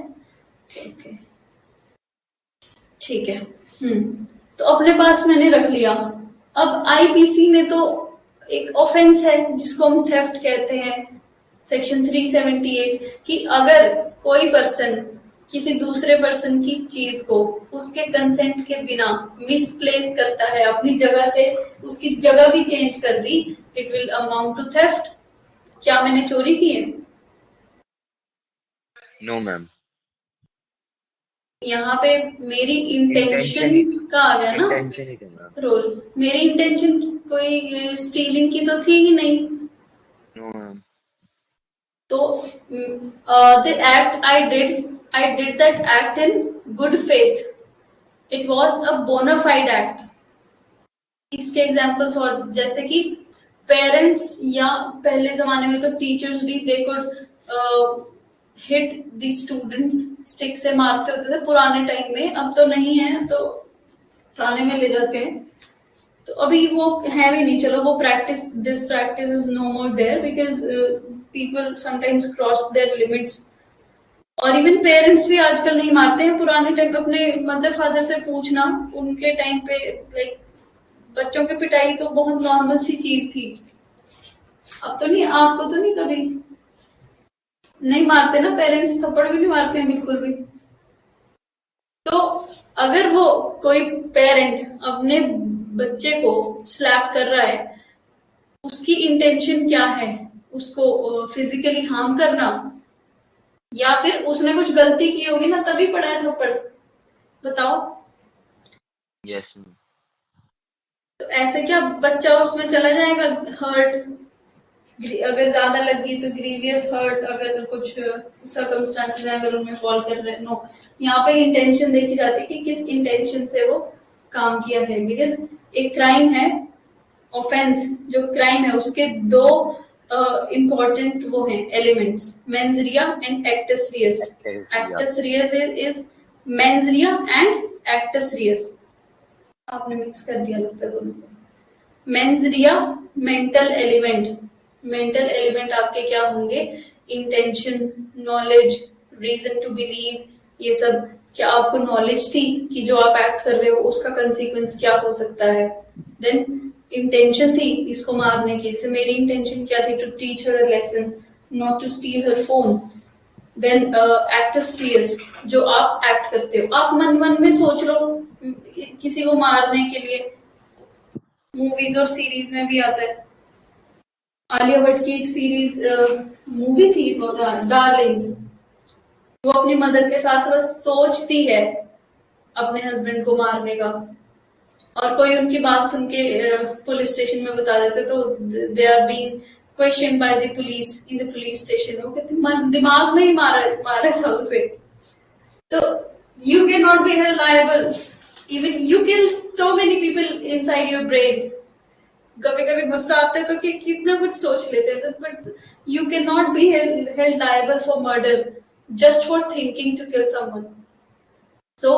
ओके, ठीक है। तो अपने पास मैंने रख लिया। अब आईपीसी में तो एक ऑफेंस है जिसको हम थेफ्ट कहते हैं, सेक्शन 378, कि अगर कोई पर्सन किसी दूसरे पर्सन की चीज को उसके कंसेंट के बिना मिसप्लेस करता है, अपनी जगह से उसकी जगह भी चेंज कर दी, it will amount to theft. क्या मैंने चोरी की है? No ma'am. यहाँ पे मेरी इंटेंशन इंटेंशन का आ गया ना इंटेंशन ही थे मैम। रोल। मेरी इंटेंशन कोई स्टीलिंग की तो थी ही नहीं। No ma'am. तो the act I did that act in good faith, it was a bona fide act. इसके एग्जाम्पल्स और जैसे कि पेरेंट्स, या पहले जमाने में तो टीचर्स भी they could hit the students, stick से मारते होते थे पुराने टाइम में, अब तो नहीं है, तो थाने में ले जाते हैं। तो अभी वो है भी नहीं, चलो वो practice, this practice is no more there because people sometimes cross their limits. और इवन पेरेंट्स भी आजकल नहीं मारते हैं। पुराने टाइम अपने मदर फादर से पूछना, उनके टाइम पे लाइक बच्चों की पिटाई तो बहुत नॉर्मल सी चीज थी। अब तो नहीं, आपको तो नहीं कभी नहीं मारते ना पेरेंट्स, थप्पड़ भी नहीं मारते हैं बिल्कुल भी। तो अगर वो कोई पेरेंट अपने बच्चे को स्लैप कर रहा है, उसकी इंटेंशन क्या है? उसको फिजिकली हार्म करना, या फिर उसने कुछ गलती की होगी ना तभी पड़ा है थप्पड़? बताओ। Yes ma'am. तो ऐसे क्या बच्चा उसमें चला जाएगा हर्ट? अगर ज्यादा लग गई तो ग्रीवियस हर्ट, अगर कुछ सर्कमस्टांसेस हैं अगर उनमें फॉल कर रहे हैं, नो। यहाँ पे इंटेंशन देखी जाती है कि किस इंटेंशन से वो काम किया है। बिकॉज एक क्राइम है, ऑफेंस जो क्राइम है, उसके दो इंपॉर्टेंट वो हैं elements, mens rea and actus reus. Actus reus is mens rea and actus reus. आपने मिक्स कर दिया लगता है दोनों को। Mens rea mental element, mental element आपके क्या होंगे? Intention, knowledge, reason to believe, ये सब। क्या आपको नॉलेज थी कि जो आप एक्ट कर रहे हो उसका कंसीक्वेंस क्या हो सकता है? देन इंटेंशन थी इसको मारने की, जैसे मेरी इंटेंशन क्या थी? To teach her a lesson, not to steal her phone. Then actus reus, जो आप एक्ट करते हो, आप मन मन में सोच लो किसी को मारने के लिए, मूवीज और सीरीज में भी आता है। आलिया भट्ट की एक सीरीज मूवी थी डार्लिंग्स, वो अपनी मदर के साथ बस सोचती है अपने हस्बैंड को मारने का, और कोई उनकी बात सुन के पुलिस स्टेशन में बता देते तो they are being question by the police in the police station. वो कहते दिमाग में ही मारा था उसे। तो you can not be liable, even you kill so many people inside your brain. कभी कभी गुस्सा आता है तो कि कितना कुछ सोच लेते हैं, but you can not be held liable for murder just for thinking to kill someone. So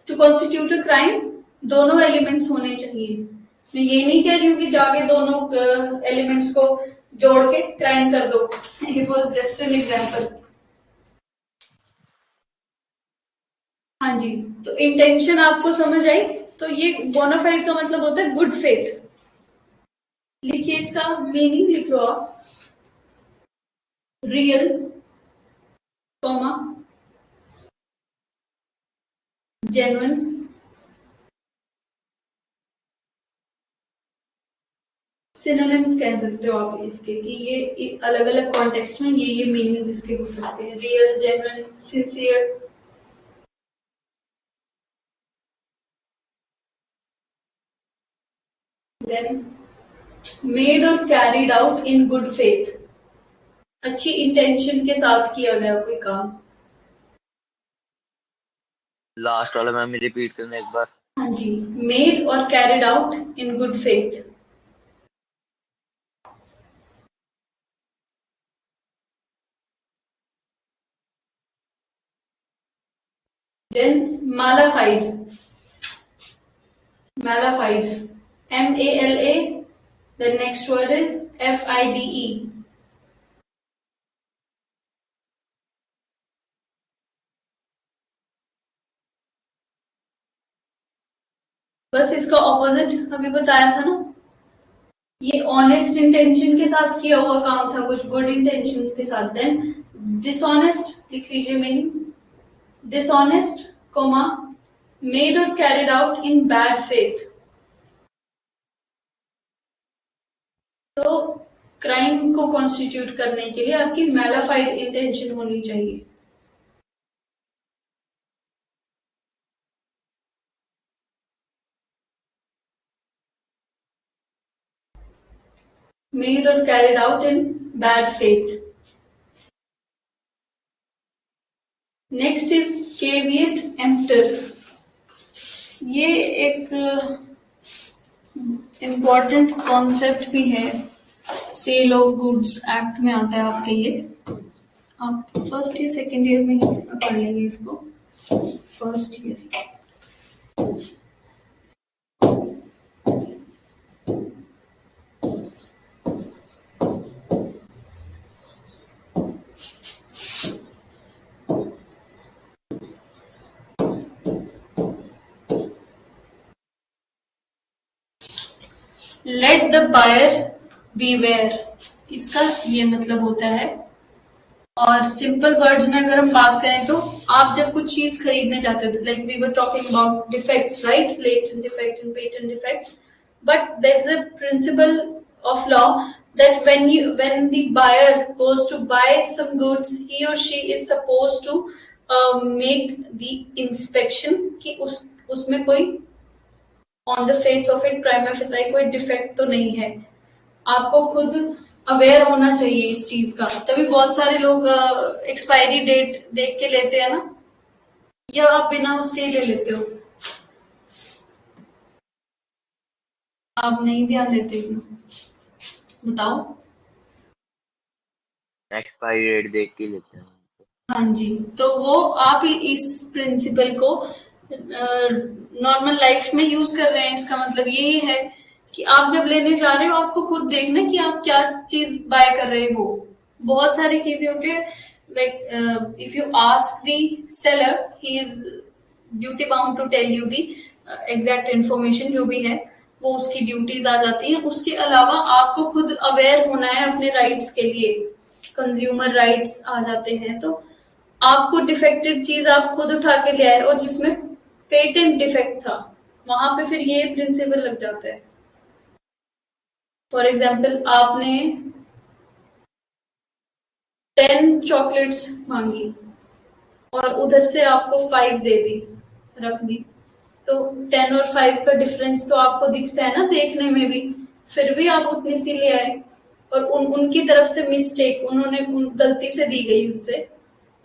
to constitute a crime दोनों एलिमेंट्स होने चाहिए। मैं ये नहीं कह रही हूँ कि जाके दोनों एलिमेंट्स को जोड़ के क्राइम कर दो। It was just an example. हाँ जी, तो इंटेंशन आपको समझ आई? तो ये बोनाफाइड का मतलब होता है गुड फेथ। लिखिए इसका मीनिंग, लिख लो आप। रियल, कॉमा, जेन्युइन, सिनोनिम्स कह सकते हो आप इसके, कि ये अलग अलग कॉन्टेक्स्ट में ये मीनिंग्स इसके हो सकते हैं। Real, genuine, sincere. Then made और carried out in good faith, अच्छी इंटेंशन के साथ किया गया कोई काम। लास्ट वाला मैम रिपीट करना एक बार। हाँ जी, मेड और carried out in good faith. Then malafide, malafide, MALA, the next word is FIDE। Opposite अभी बताया था ना, ये ऑनेस्ट इंटेंशन के साथ किया हुआ काम था, कुछ गुड इंटेंशंस के साथ। देन डिसऑनेस्ट लिख लीजिए मीनिंग, डिसऑनेस्ट कोमा मेड और carried out in bad faith. तो क्राइम को कॉन्स्टिट्यूट करने के लिए आपकी मैलाफाइड इंटेंशन होनी चाहिए। Made or carried out in bad faith. Next is caveat emptor. ये एक इम्पॉर्टेंट कॉन्सेप्ट भी है, सेल ऑफ गुड्स एक्ट में आता है आपके ये। आप फर्स्ट ईयर सेकेंड ईयर में पढ़ लेंगे इसको, first year. Let the buyer beware, इसका ये मतलब होता है। और सिंपल वर्ड्स में अगर हम बात करें तो आप जब कुछ चीज खरीदने जाते हो, like we were talking about defects, right, latent defect and patent defect, but there is a principle of law that when the buyer goes to buy some goods, he or she is supposed to make the inspection कि उसमें कोई on the face of it prima facie कोई defect तो नहीं है। आपको खुद aware होना चाहिए इस चीज का, तभी बहुत सारे लोग एक्सपायरी डेट देख के लेते हैं ना, या आप बिना उसके ले लेते हो, आप नहीं ध्यान देते ना, बताओ। एक्सपायरी डेट देख के लेते हैं। हाँ जी, तो वो आप इस प्रिंसिपल को नॉर्मल लाइफ में यूज कर रहे हैं। इसका मतलब यही है कि आप जब लेने जा रहे हो आपको खुद देखना कि आप क्या चीज बाय कर रहे हो। बहुत सारी चीजें होती है, like if you ask the seller, he is duty bound to tell you the exact information जो भी है, वो उसकी ड्यूटीज आ जाती है। उसके अलावा आपको खुद अवेयर होना है अपने राइट्स के लिए, कंज्यूमर राइट्स आ जाते हैं। तो आपको डिफेक्टेड चीज आप खुद उठा के ले आए और जिसमें पेटेंट डिफेक्ट था, वहां पे फिर ये प्रिंसिपल लग जाता है। फॉर एग्जाम्पल, आपने 10 चॉकलेट्स मांगी और उधर से आपको 5 दे दी, रख दी, तो 10 और 5 का डिफरेंस तो आपको दिखता है ना देखने में भी, फिर भी आप उतनी सी ले आए और उनकी तरफ से मिस्टेक, उन्होंने गलती से दी गई उनसे,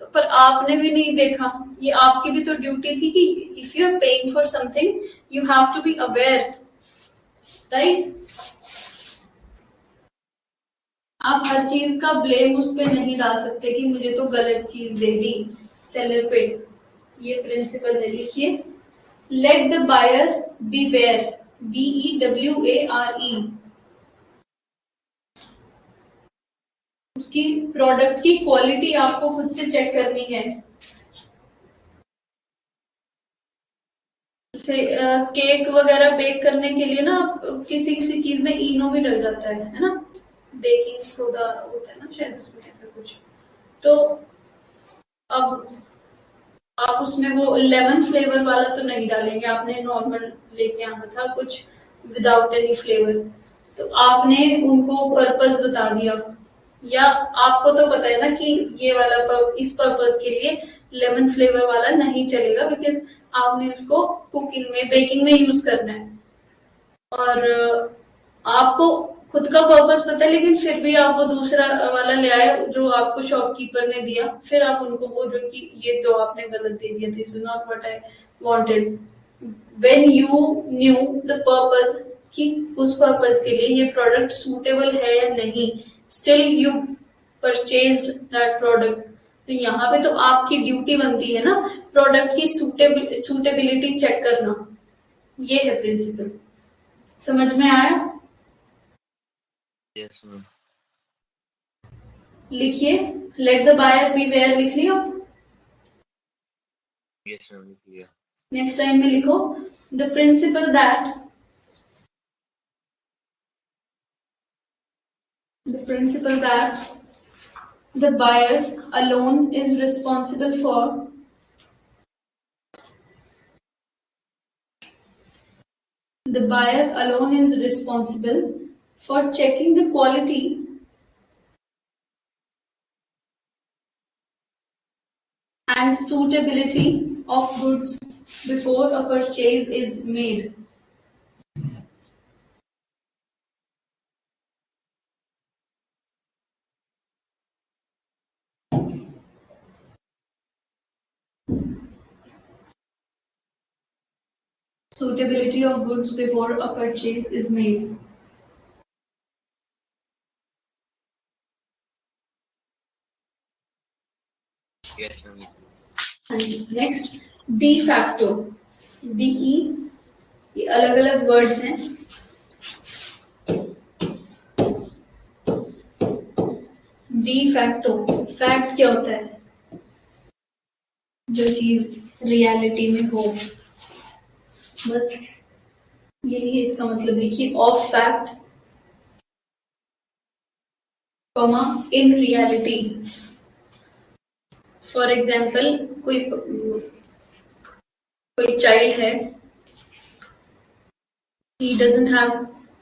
तो पर आपने भी नहीं देखा। ये आपकी भी तो ड्यूटी थी कि if you are paying for something you have to be aware, right. आप हर चीज का ब्लेम उस पे नहीं डाल सकते कि मुझे तो गलत चीज दे दी सेलर पे। ये प्रिंसिपल है, लिखिए, let the buyer beware, BEWARE, उसकी प्रोडक्ट की क्वालिटी आपको खुद से चेक करनी है। जैसे केक वगैरह बेक करने के लिए ना किसी किसी चीज में इनो भी डल जाता है ना, बेकिंग सोडा होता है ना शायद उसमें, ऐसा कुछ। तो अब आप उसमें वो लेमन फ्लेवर वाला तो नहीं डालेंगे, आपने नॉर्मल लेके आना था कुछ विदाउट एनी फ्लेवर। तो आपने उनको पर्पस बता दिया, या आपको तो पता है ना कि ये वाला इस पर्पस के लिए लेमन फ्लेवर वाला नहीं चलेगा, बिकॉज आपने उसको कुकिंग में बेकिंग में यूज करना है। और आपको खुद का पर्पस पता है, लेकिन फिर भी आप वो दूसरा वाला ले आए जो आपको शॉपकीपर ने दिया, फिर आप उनको बोल रहे हो कि ये तो आपने गलत दे दिया, this is not what I wanted. When you new the purpose कि उस पर्पस के लिए ये प्रोडक्ट सूटेबल है या नहीं, still you purchased that product. तो यहाँ पे तो आपकी ड्यूटी बनती है ना प्रोडक्ट की सूटेबिलिटी चेक करना। ये है प्रिंसिपल, समझ में आया? Yes ma'am. लिखिए, लेट द बायर बीवेयर, लिख लिया? यस मैम, लिख लिया। नेक्स्ट लाइन में लिखो, the principal that the principle that the buyer alone is responsible for checking the quality and suitability of goods before a purchase is made. Suitability of goods before a purchase is made. Yes, ma'am. Next de facto DE ये अलग अलग words हैं. De facto fact क्या होता है? जो चीज reality में हो, बस यही इसका मतलब. लिखिए of fact comma in reality. For example कोई चाइल्ड है, he doesn't have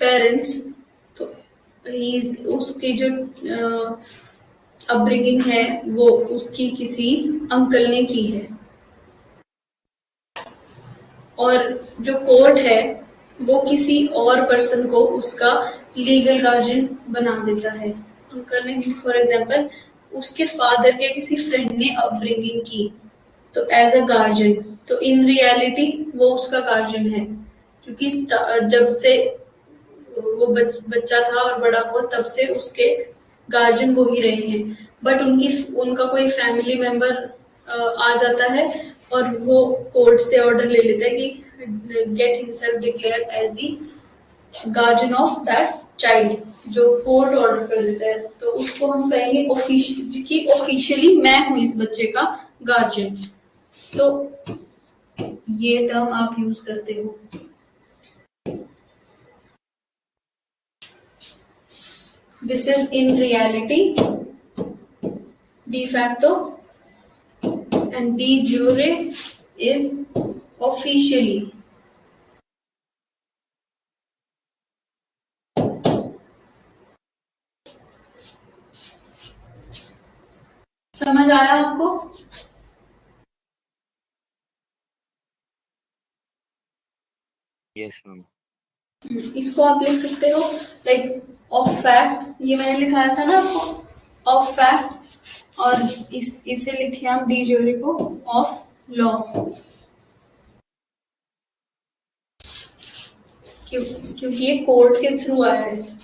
parents, तो उसकी जो अपब्रिंगिंग है वो उसकी किसी अंकल ने की है, और जो कोर्ट है वो किसी और पर्सन को उसका लीगल गार्जियन बना देता है. अंकल ने फॉर एग्जाम्पल उसके फादर के किसी फ्रेंड ने अपब्रिंगिंग की, तो एज अ गार्जियन, तो इन रियलिटी वो उसका गार्जियन है, क्योंकि जब से वो बच्चा था और बड़ा हुआ तब से उसके गार्जियन वो ही रहे हैं. बट उनका कोई फैमिली मेंबर आ जाता है और वो कोर्ट से ऑर्डर ले लेता है कि get himself declare as the guardian of that child, जो कोर्ट ऑर्डर कर देता है. तो उसको हम कहेंगे ऑफिशियली मैं हूं इस बच्चे का गार्जियन. तो ये टर्म आप यूज करते हो. This is in reality, de facto, and de jure is officially. समझ आया आपको? Yes ma'am. इसको आप लिख सकते हो लाइक ऑफ फैक्ट, ये मैंने लिखाया था ना आपको, ऑफ फैक्ट, और इसे लिखे हम डी ज्यूरी को ऑफ लॉ. क्योंकि ये कोर्ट के थ्रू आया है.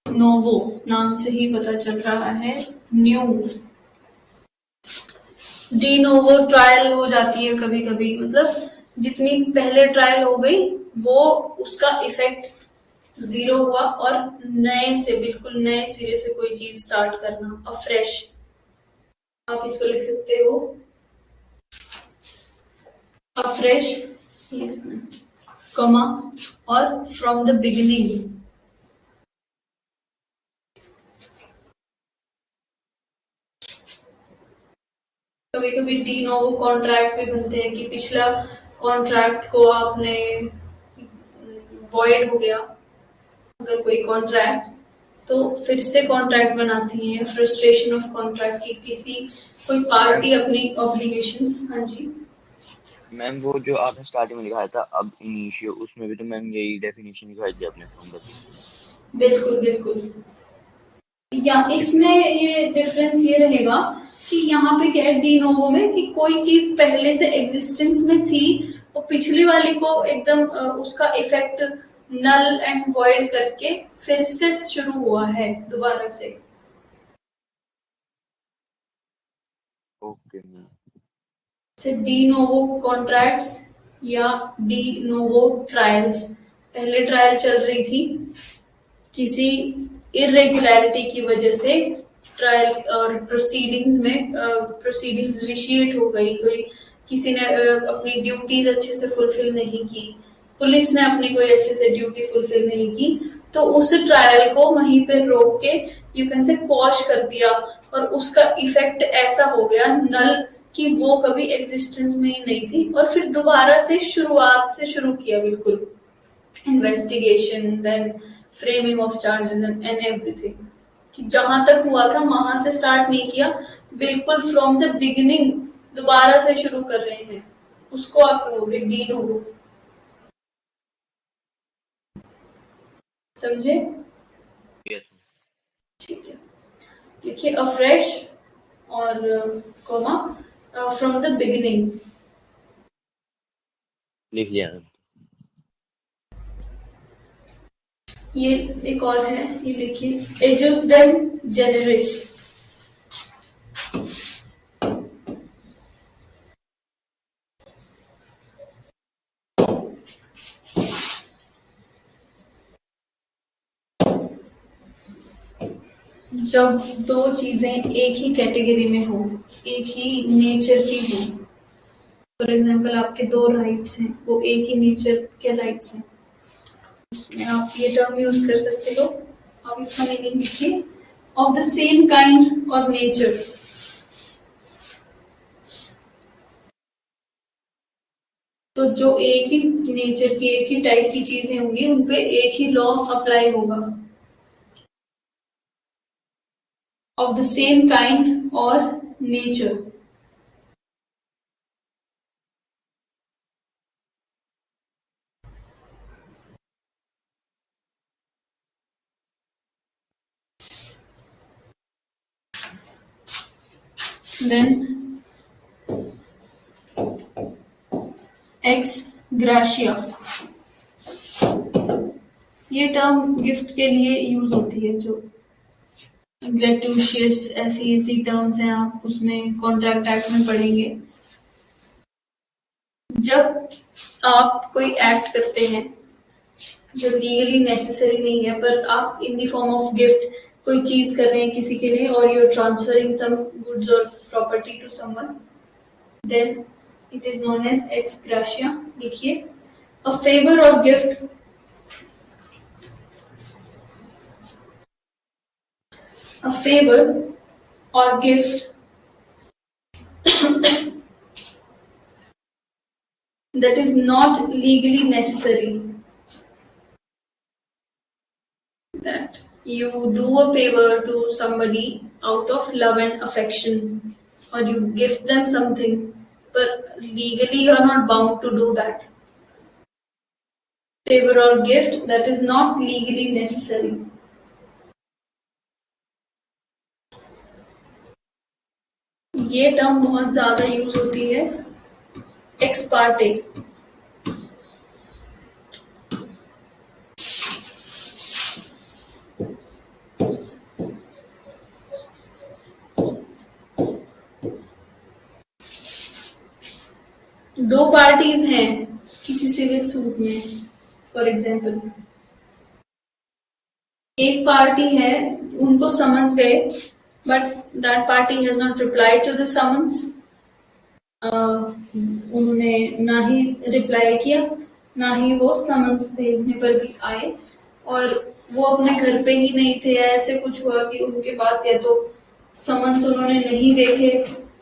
नोवो नाम से ही पता चल रहा है न्यू. डी नोवो ट्रायल हो जाती है कभी कभी, मतलब जितनी पहले ट्रायल हो गई वो उसका इफेक्ट जीरो हुआ, और बिल्कुल नए सिरे से कोई चीज स्टार्ट करना, अफ्रेश. आप इसको लिख सकते हो अफ्रेश, कमा, और फ्रॉम द बिगिनिंग. कभी कभी डी नोवो कॉन्ट्रैक्ट भी बनते हैं कि पिछला कॉन्ट्रैक्ट को आपने वॉइड हो गया अगर कोई कॉन्ट्रैक्ट, तो फिर से कॉन्ट्रैक्ट बनाती हैं. फ्रस्ट्रेशन ऑफ कॉन्ट्रैक्ट की कोई पार्टी अपनी ऑब्लिगेशंस. हाँ जी मैम, वो जो आपने स्टार्टिंग में लिखाया था अब इनिशियो, उसमें भी तो मैम यही डेफिनेशन लिखाई थी आपने फ्रॉम द बिगिनिंग. बिल्कुल बिल्कुल. या इसमें ये डिफरेंस ये रहेगा कि यहाँ पे क्या है डी नोवो में कि कोई चीज पहले से एग्जिस्टेंस में थी, वो पिछली वाली को एकदम उसका इफेक्ट नल एंड वॉइड करके फिर से शुरू हुआ है दोबारा से. Okay ma'am. से डी नोवो कॉन्ट्रैक्ट्स या डी नोवो ट्रायल्स. पहले ट्रायल चल रही थी, किसी इरेगुलरिटी की वजह से ट्रायल और प्रोसीडिंग्स इनिशिएट हो गई, कोई किसी ने अपनी ड्यूटीज अच्छे से फुलफिल नहीं की, पुलिस ने अपनी कोई अच्छे से ड्यूटी फुलफिल नहीं की, तो उस ट्रायल को वहीं पे रोक के यू कैन से क्वॉश कर दिया, और उसका इफेक्ट ऐसा हो गया नल कि वो कभी एग्जिस्टेंस में ही नहीं थी, और फिर दोबारा से शुरुआत से शुरू किया बिल्कुल investigation, then framing of charges and everything, कि जहां तक हुआ था वहां से स्टार्ट नहीं किया, बिल्कुल फ्रॉम द बिगिनिंग दोबारा से शुरू कर रहे हैं, उसको आप कहोगे डी नोवो। समझे? यस ठीक है, लिखिए अफ्रेश और कोमा फ्रॉम द बिगिनिंग। लिख लिया। ये एक और है, ये लिखिए एजुसडेम जेनेरिस। जब दो चीजें एक ही कैटेगरी में हो, एक ही नेचर की हो, फॉर एग्जाम्पल आपके दो राइट्स हैं, वो एक ही नेचर के राइट्स हैं, इसमें आप ये टर्म यूज कर सकते हो, आप इसका मीनिंग लिखिए ऑफ द सेम काइंड और नेचर। तो जो एक ही नेचर की, एक ही टाइप की चीजें होंगी, उनपे एक ही लॉ अप्लाई होगा, ऑफ द सेम काइंड और नेचर। देन एक्स ग्राशिया, ये टर्म गिफ्ट के लिए यूज होती है, जो ग्रेटुशियस ऐसी ऐसी टर्म्स हैं, आप उसमें कॉन्ट्रैक्ट एक्ट में पढ़ेंगे। जब आप कोई एक्ट करते हैं जो लीगली नेसेसरी नहीं है, पर आप in the form of gift कोई चीज कर रहे हैं किसी के लिए, और you are transferring some goods or property to someone, then it is known as ex gratia. लिखिए a favour or gift, a favor or gift that is not legally necessary, that you do a favor to somebody out of love and affection, or you gift them something, but legally you are not bound to do that. Favor or gift that is not legally necessary. ये term बहुत ज्यादा use होती है x Partey. दो parties हैं किसी civil suit में, for example एक पार्टी है, उनको समन्स गए, but that party has not reply to the summons, उन्होंने ना ही रिप्लाई किया, ना ही वो समन्स भेजने पर भी आए, और वो अपने घर पे ही नहीं थे, या ऐसे कुछ हुआ कि उनके पास या तो समन्स उन्होंने नहीं देखे,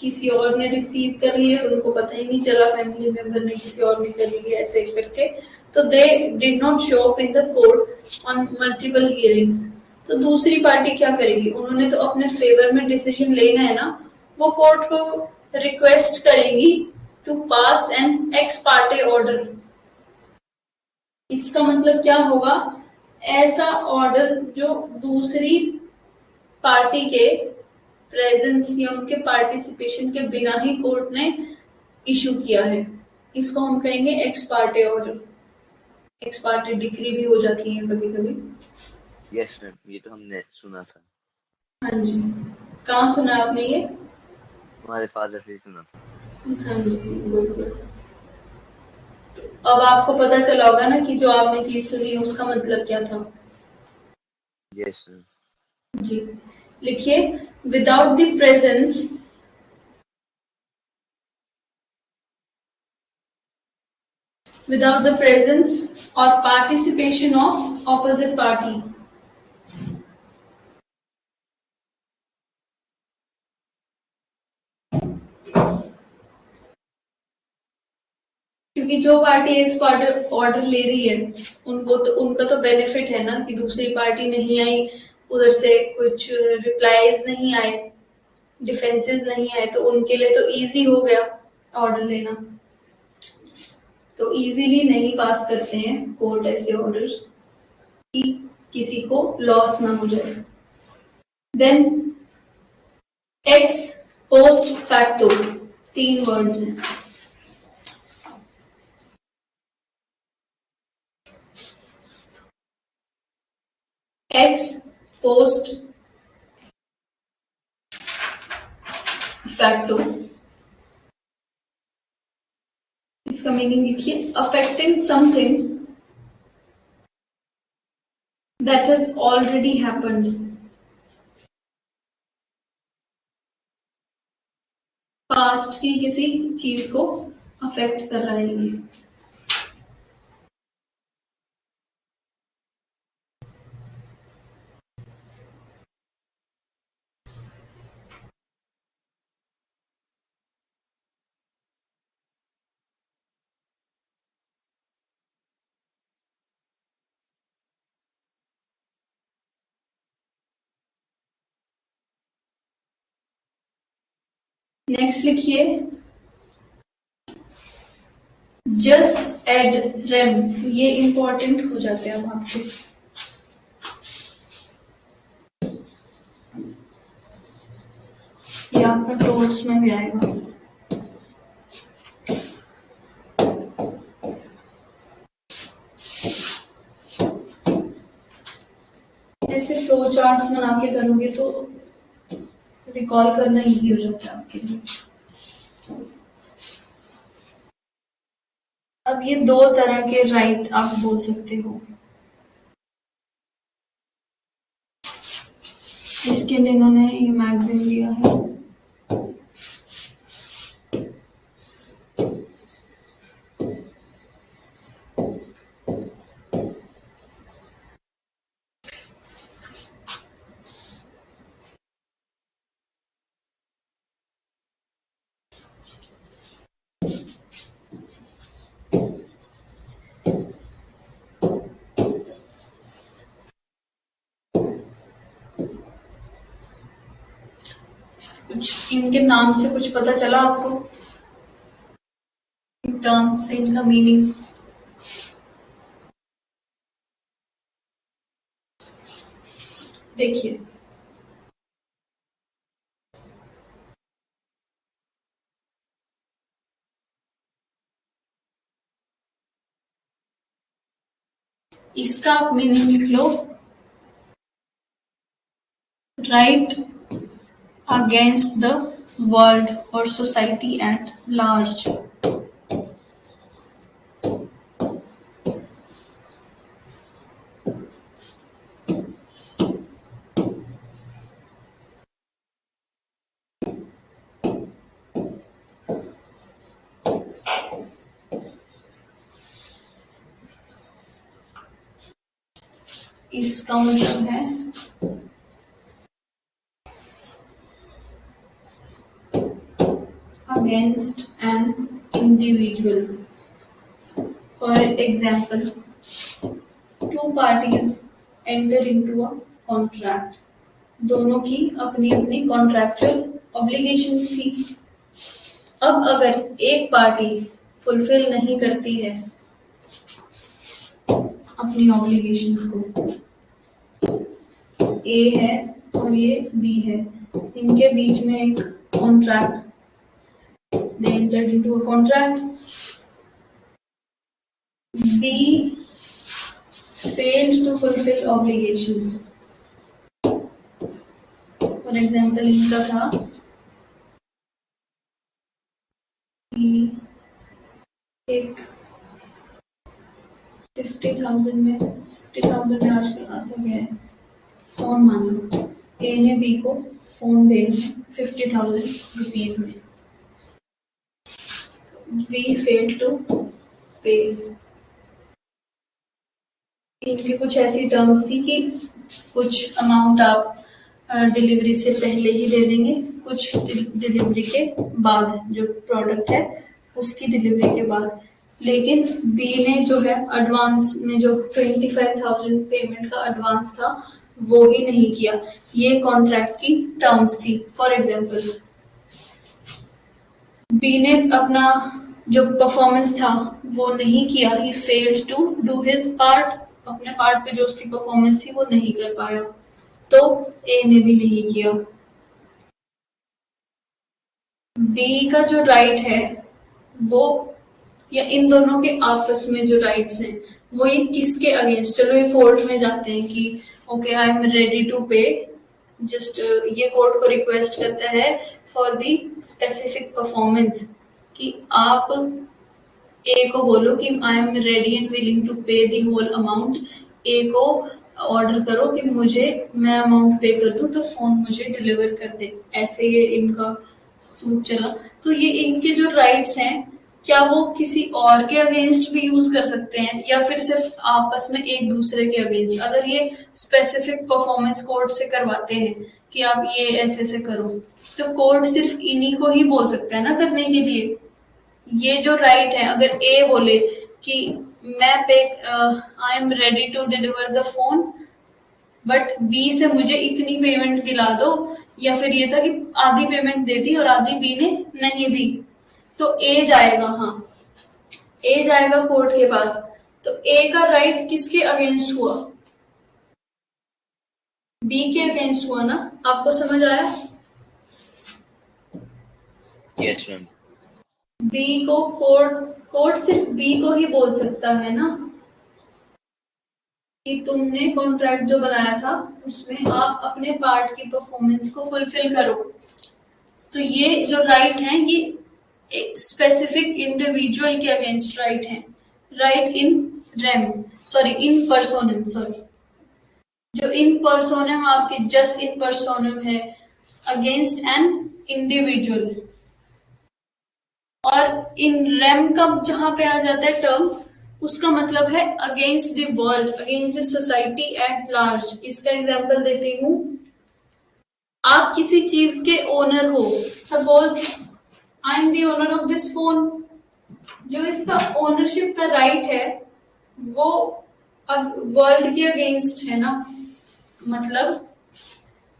किसी और ने रिसीव कर लिए और उनको पता ही नहीं चला, फैमिली मेंबर ने किसी और ने कर लिया, ऐसे करके, तो they did not show up in the court on multiple hearings. तो दूसरी पार्टी क्या करेगी, उन्होंने तो अपने फेवर में डिसीजन लेना है ना, वो कोर्ट को रिक्वेस्ट करेंगी to pass an ex parte order. इसका मतलब क्या होगा, ऐसा ऑर्डर जो दूसरी पार्टी के प्रेजेंस या उनके पार्टिसिपेशन के बिना ही कोर्ट ने इशू किया है, इसको हम कहेंगे x parte order. X Partey decree भी हो जाती है कभी कभी। यस मैम, ये तो हमने सुना था। हाँ जी, कहाँ सुना आपने ये? हमारे फादर से सुना था। हाँ जी, गुड गुड। अब आपको पता चला होगा ना कि जो आपने चीज सुनी उसका मतलब क्या था। Yes ma'am. जी, लिखिए without the presence or participation of opposite party. क्योंकि जो पार्टी एक ऑर्डर ले रही है उनका तो बेनिफिट है ना कि दूसरी पार्टी नहीं आई, उधर से कुछ रिप्लाईज नहीं आए, डिफेंसेस नहीं आए, तो उनके लिए तो इजी हो गया ऑर्डर लेना। तो इजीली नहीं पास करते हैं कोर्ट ऐसे ऑर्डर्स कि किसी को लॉस ना हो जाए। Then ex post facto, 3 words हैं। एक्स पोस्ट फैक्टो, इसका मीनिंग लिखिए affecting something that has already happened. Past की किसी चीज को अफेक्ट कर रहा है ये। नेक्स्ट लिखिए जस्ट एड रेम, ये इंपॉर्टेंट हो जाते हैं अब आपके। ये आपका नोट्स में भी आएगा। ऐसे फ्लो चार्ट्स बना के करोगे तो रिकॉल करना इजी हो जाता है आपके लिए। अब ये 2 तरह के राइट आप बोल सकते हो। इसके लिए इन्होंने ये मैगजीन दिया है। कुछ इनके नाम से कुछ पता चला आपको, टर्म से इनका मीनिंग? देखिए इसका आप मीनिंग लिख लो, राइट अगेंस्ट द वर्ल्ड और सोसाइटी एट लार्ज। इसका मतलब है against an individual. For example, 2 parties enter into a contract. दोनों की अपनी अपनी कॉन्ट्रैक्चुअल ऑब्लिगेशंस थी। अब अगर एक पार्टी फुलफिल नहीं करती है अपनी ऑब्लिगेशंस को, ए है और ये बी है, इनके बीच में एक contract, they entered into a contract, B failed to fulfill obligations. For example इनका था कि एक 50,000 में आजकल आता क्या है, फोन मान लो ए ने बी को फोन देना है 50,000 रुपीज में, बी फेल टू पे। इनकी कुछ ऐसी टर्म्स थी कि कुछ अमाउंट आप डिलीवरी से पहले ही दे देंगे, कुछ डिलीवरी के बाद, जो प्रोडक्ट है उसकी डिलीवरी के बाद। लेकिन बी ने जो है एडवांस में जो 25,000 पेमेंट का एडवांस था वो ही नहीं किया। ये कॉन्ट्रैक्ट की टर्म्स थी। फॉर एग्जांपल बी ने अपना जो परफॉर्मेंस था वो नहीं किया, he failed to do his part, अपने पार्ट पे जो उसकी परफॉर्मेंस थी वो नहीं कर पाया, तो ए ने भी नहीं किया। बी का जो राइट है वो, या इन दोनों के आपस में जो राइट्स हैं वो ये किसके अगेंस्ट, चलो ये कोर्ट में जाते हैं कि okay I am ready to pay, just ये कोर्ट को रिक्वेस्ट करता है फॉर द स्पेसिफिक परफॉर्मेंस कि आप ए को बोलो कि I am ready and willing to pay the whole amount, A को ऑर्डर करो कि मुझे, मैं अमाउंट पे कर दूं तो फोन मुझे डिलीवर कर दे। ऐसे ये इनका सूट चला। तो ये इनके जो राइट्स हैं क्या वो किसी और के अगेंस्ट भी यूज कर सकते हैं या फिर सिर्फ आपस में एक दूसरे के अगेंस्ट? अगर ये स्पेसिफिक परफॉर्मेंस कोर्ट से करवाते हैं कि आप ये ऐसे ऐसे करो, तो कोर्ट सिर्फ इन्हीं को ही बोल सकता है ना करने के लिए। ये जो राइट है, अगर ए बोले कि मैं पे I am ready to deliver the phone but B से मुझे इतनी पेमेंट दिला दो, या फिर ये था कि आधी पेमेंट दे दी और आधी बी ने नहीं दी, तो ए जाएगा, हाँ ए जाएगा कोर्ट के पास। तो ए का राइट किसके अगेंस्ट हुआ? बी के अगेंस्ट हुआ ना। आपको समझ आया? Yes ma'am. बी को कोर्ट सिर्फ बी को ही बोल सकता है ना कि तुमने कॉन्ट्रैक्ट जो बनाया था उसमें आप अपने पार्ट की परफॉर्मेंस को फुलफिल करो। तो ये जो राइट है ये एक स्पेसिफिक इंडिविजुअल के अगेंस्ट राइट है, right in rem, sorry in personam, sorry जो इन पर्सोनम आपके जस्ट इन पर्सोनम है अगेंस्ट एन इंडिविजुअल। और इन रेम का जहां पे आ जाता है टर्म, उसका मतलब है against the world, against the society at large. इसका एग्जांपल देती हूँ। आप किसी चीज के ओनर हो, suppose I am the owner of this phone, जो इसका ओनरशिप का राइट है वो वर्ल्ड के अगेंस्ट है ना, मतलब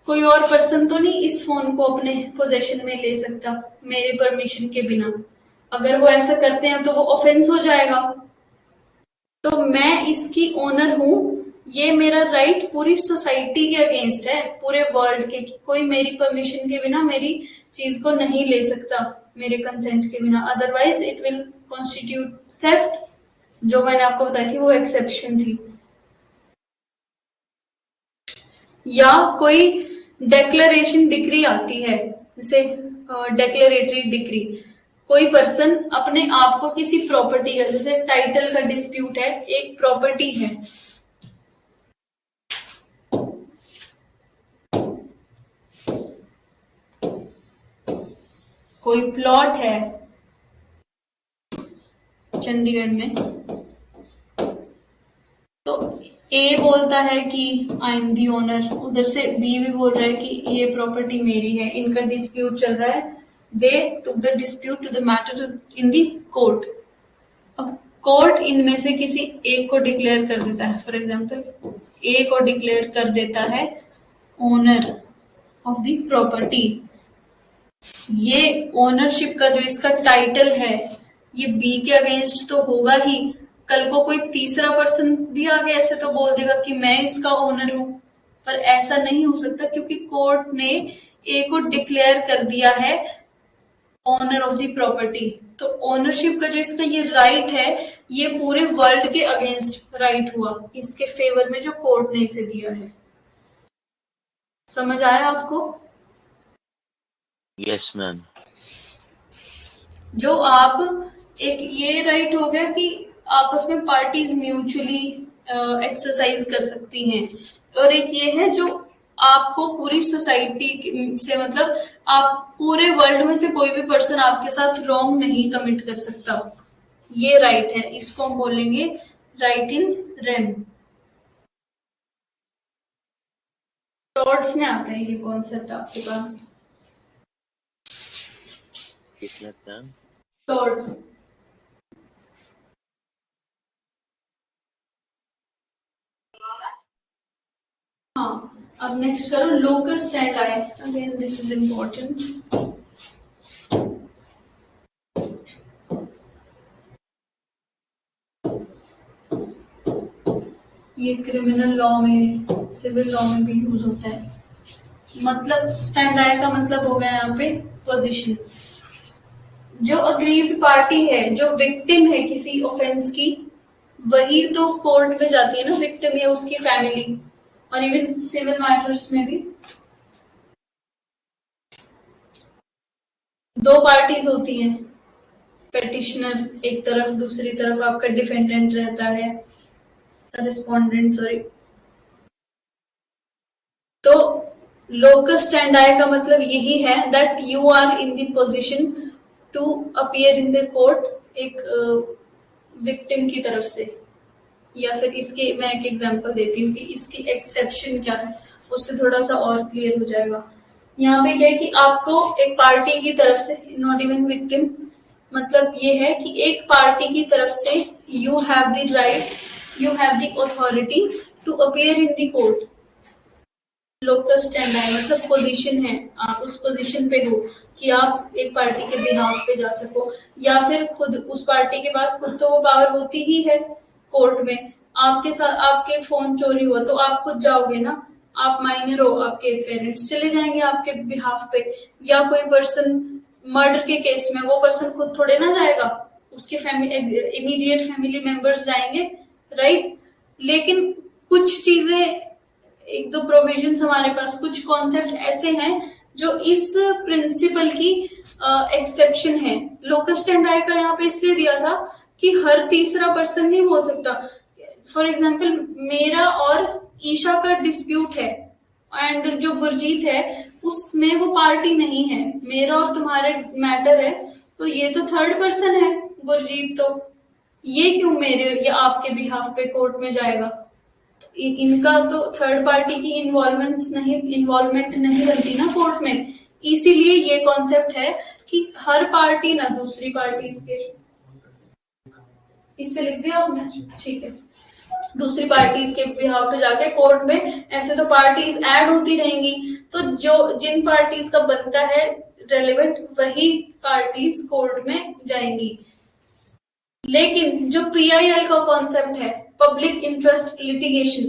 कोई और पर्सन तो नहीं इस फोन को अपने पोजेशन में ले सकता मेरे परमिशन के बिना। अगर वो ऐसा करते हैं तो वो ऑफेंस हो जाएगा। तो मैं इसकी ओनर हूं, ये मेरा राइट पूरी सोसाइटी के अगेंस्ट है, पूरे वर्ल्ड के, कि कोई मेरी परमिशन के बिना मेरी चीज को नहीं ले सकता मेरे कंसेंट के बिना, otherwise it will constitute theft. जो मैंने आपको बताई थी वो एक्सेप्शन थी। या कोई डेक्लेरेशन डिक्री आती है, जैसे डेक्लेरेटरी डिक्री, कोई पर्सन अपने आप को किसी प्रॉपर्टी का, जैसे टाइटल का डिस्प्यूट है, एक प्रॉपर्टी है, कोई प्लॉट है चंडीगढ़ में, तो ए बोलता है कि आई एम दी ओनर, उधर से बी भी बोल रहा है कि ये प्रॉपर्टी मेरी है, इनका डिस्प्यूट चल रहा है। They took the dispute to the matter in the court. अब कोर्ट इनमें से किसी एक को डिक्लेयर कर देता है, फॉर एग्जाम्पल ए को डिक्लेयर कर देता है ओनर ऑफ द प्रॉपर्टी। ये ओनरशिप का जो इसका टाइटल है ये बी के अगेंस्ट तो होगा ही, कल को कोई तीसरा पर्सन भी आगे ऐसे तो बोल देगा कि मैं इसका ओनर हूं, पर ऐसा नहीं हो सकता क्योंकि कोर्ट ने ए को डिक्लेयर कर दिया है ओनर ऑफ द प्रॉपर्टी। तो ओनरशिप का जो इसका ये राइट है ये पूरे वर्ल्ड के अगेंस्ट राइट हुआ, इसके फेवर में जो कोर्ट ने इसे दिया है। समझ आया आपको? Yes ma'am. जो आप, एक ये राइट हो गया कि आपस में पार्टीज म्यूचुअली एक्सरसाइज कर सकती हैं, और एक ये है जो आपको पूरी सोसाइटी से मतलब आप पूरे वर्ल्ड में से कोई भी पर्सन आपके साथ रॉन्ग नहीं कमिट कर सकता, ये राइट है, इसको हम बोलेंगे राइट इन रेम। टॉर्ट्स में आता है ये कॉन्सेप्ट आपके पास, किसमें आता है? टॉर्ट्स। हाँ, अब नेक्स्ट करो locus and I, again this is important. ये क्रिमिनल लॉ में, सिविल लॉ में भी यूज होता है। मतलब स्टैंड आई का मतलब हो गया यहाँ पे पोजीशन। जो अग्रीव्ड पार्टी है, जो विक्टिम है किसी ऑफेंस की, वही तो कोर्ट में जाती है ना, विक्टिम या उसकी फैमिली, और इवन सिविल मैटर्स में भी दो पार्टीज होती हैं, पेटिशनर एक तरफ, दूसरी तरफ आपका डिफेंडेंट रहता है, रिस्पोंडेंट सॉरी। तो लोकस स्टैंडाई का मतलब यही है that you are in the position to appear in the court, एक विक्टिम की तरफ से। या फिर इसके मैं एक एग्जांपल देती हूँ कि इसकी एक्सेप्शन क्या है, उससे थोड़ा सा और क्लियर हो जाएगा। यहाँ पे क्या है कि आपको एक पार्टी की तरफ से, नॉट इवन विक्टिम, मतलब ये है कि एक पार्टी की तरफ से you have the right, you have the authority to appear in the court. Locus standi मतलब पोजीशन है, आप उस पोजीशन पे हो कि आप एक पार्टी के बिहाफ पे जा सको, या फिर खुद उस पार्टी के पास खुद तो वो पावर होती ही है कोर्ट में। आपके साथ आपके फोन चोरी हुआ तो आप खुद जाओगे ना, आप माइनर हो, आपके पेरेंट्स चले जाएंगे आपके बिहाफ पे, या कोई पर्सन मर्डर के केस में वो पर्सन खुद थोड़े ना जाएगा, उसके फैमिली इमीडिएट फैमिली मेंबर्स जाएंगे, राइट। लेकिन कुछ चीजें, एक दो प्रोविजंस हमारे पास, कुछ कॉन्सेप्ट ऐसे हैं जो इस प्रिंसिपल की एक्सेप्शन है। लोकस स्टैंडाई का यहाँ पे इसलिए दिया था कि हर तीसरा पर्सन नहीं बोल सकता। फॉर एग्जाम्पल मेरा और ईशा का डिस्प्यूट है, एंड जो गुरजीत है उसमें वो पार्टी नहीं है, मेरा और तुम्हारे मैटर है, तो ये तो थर्ड पर्सन है गुरजीत, तो ये क्यों मेरे या आपके बिहाफ पे कोर्ट में जाएगा? इनका तो थर्ड पार्टी की इन्वॉल्वमेंट नहीं बनती ना कोर्ट में। इसीलिए ये कॉन्सेप्ट है कि हर पार्टी ना दूसरी पार्टी के, इस पे लिख दिया आपने, ठीक है, दूसरी पार्टीज के बिहाफ पे जाके कोर्ट में, ऐसे तो पार्टीज ऐड होती रहेंगी, तो जो जिन पार्टीज का बनता है रेलेवेंट वही पार्टीज कोर्ट में जाएंगी। लेकिन जो पीआईएल का कॉन्सेप्ट है, पब्लिक इंटरेस्ट लिटिगेशन,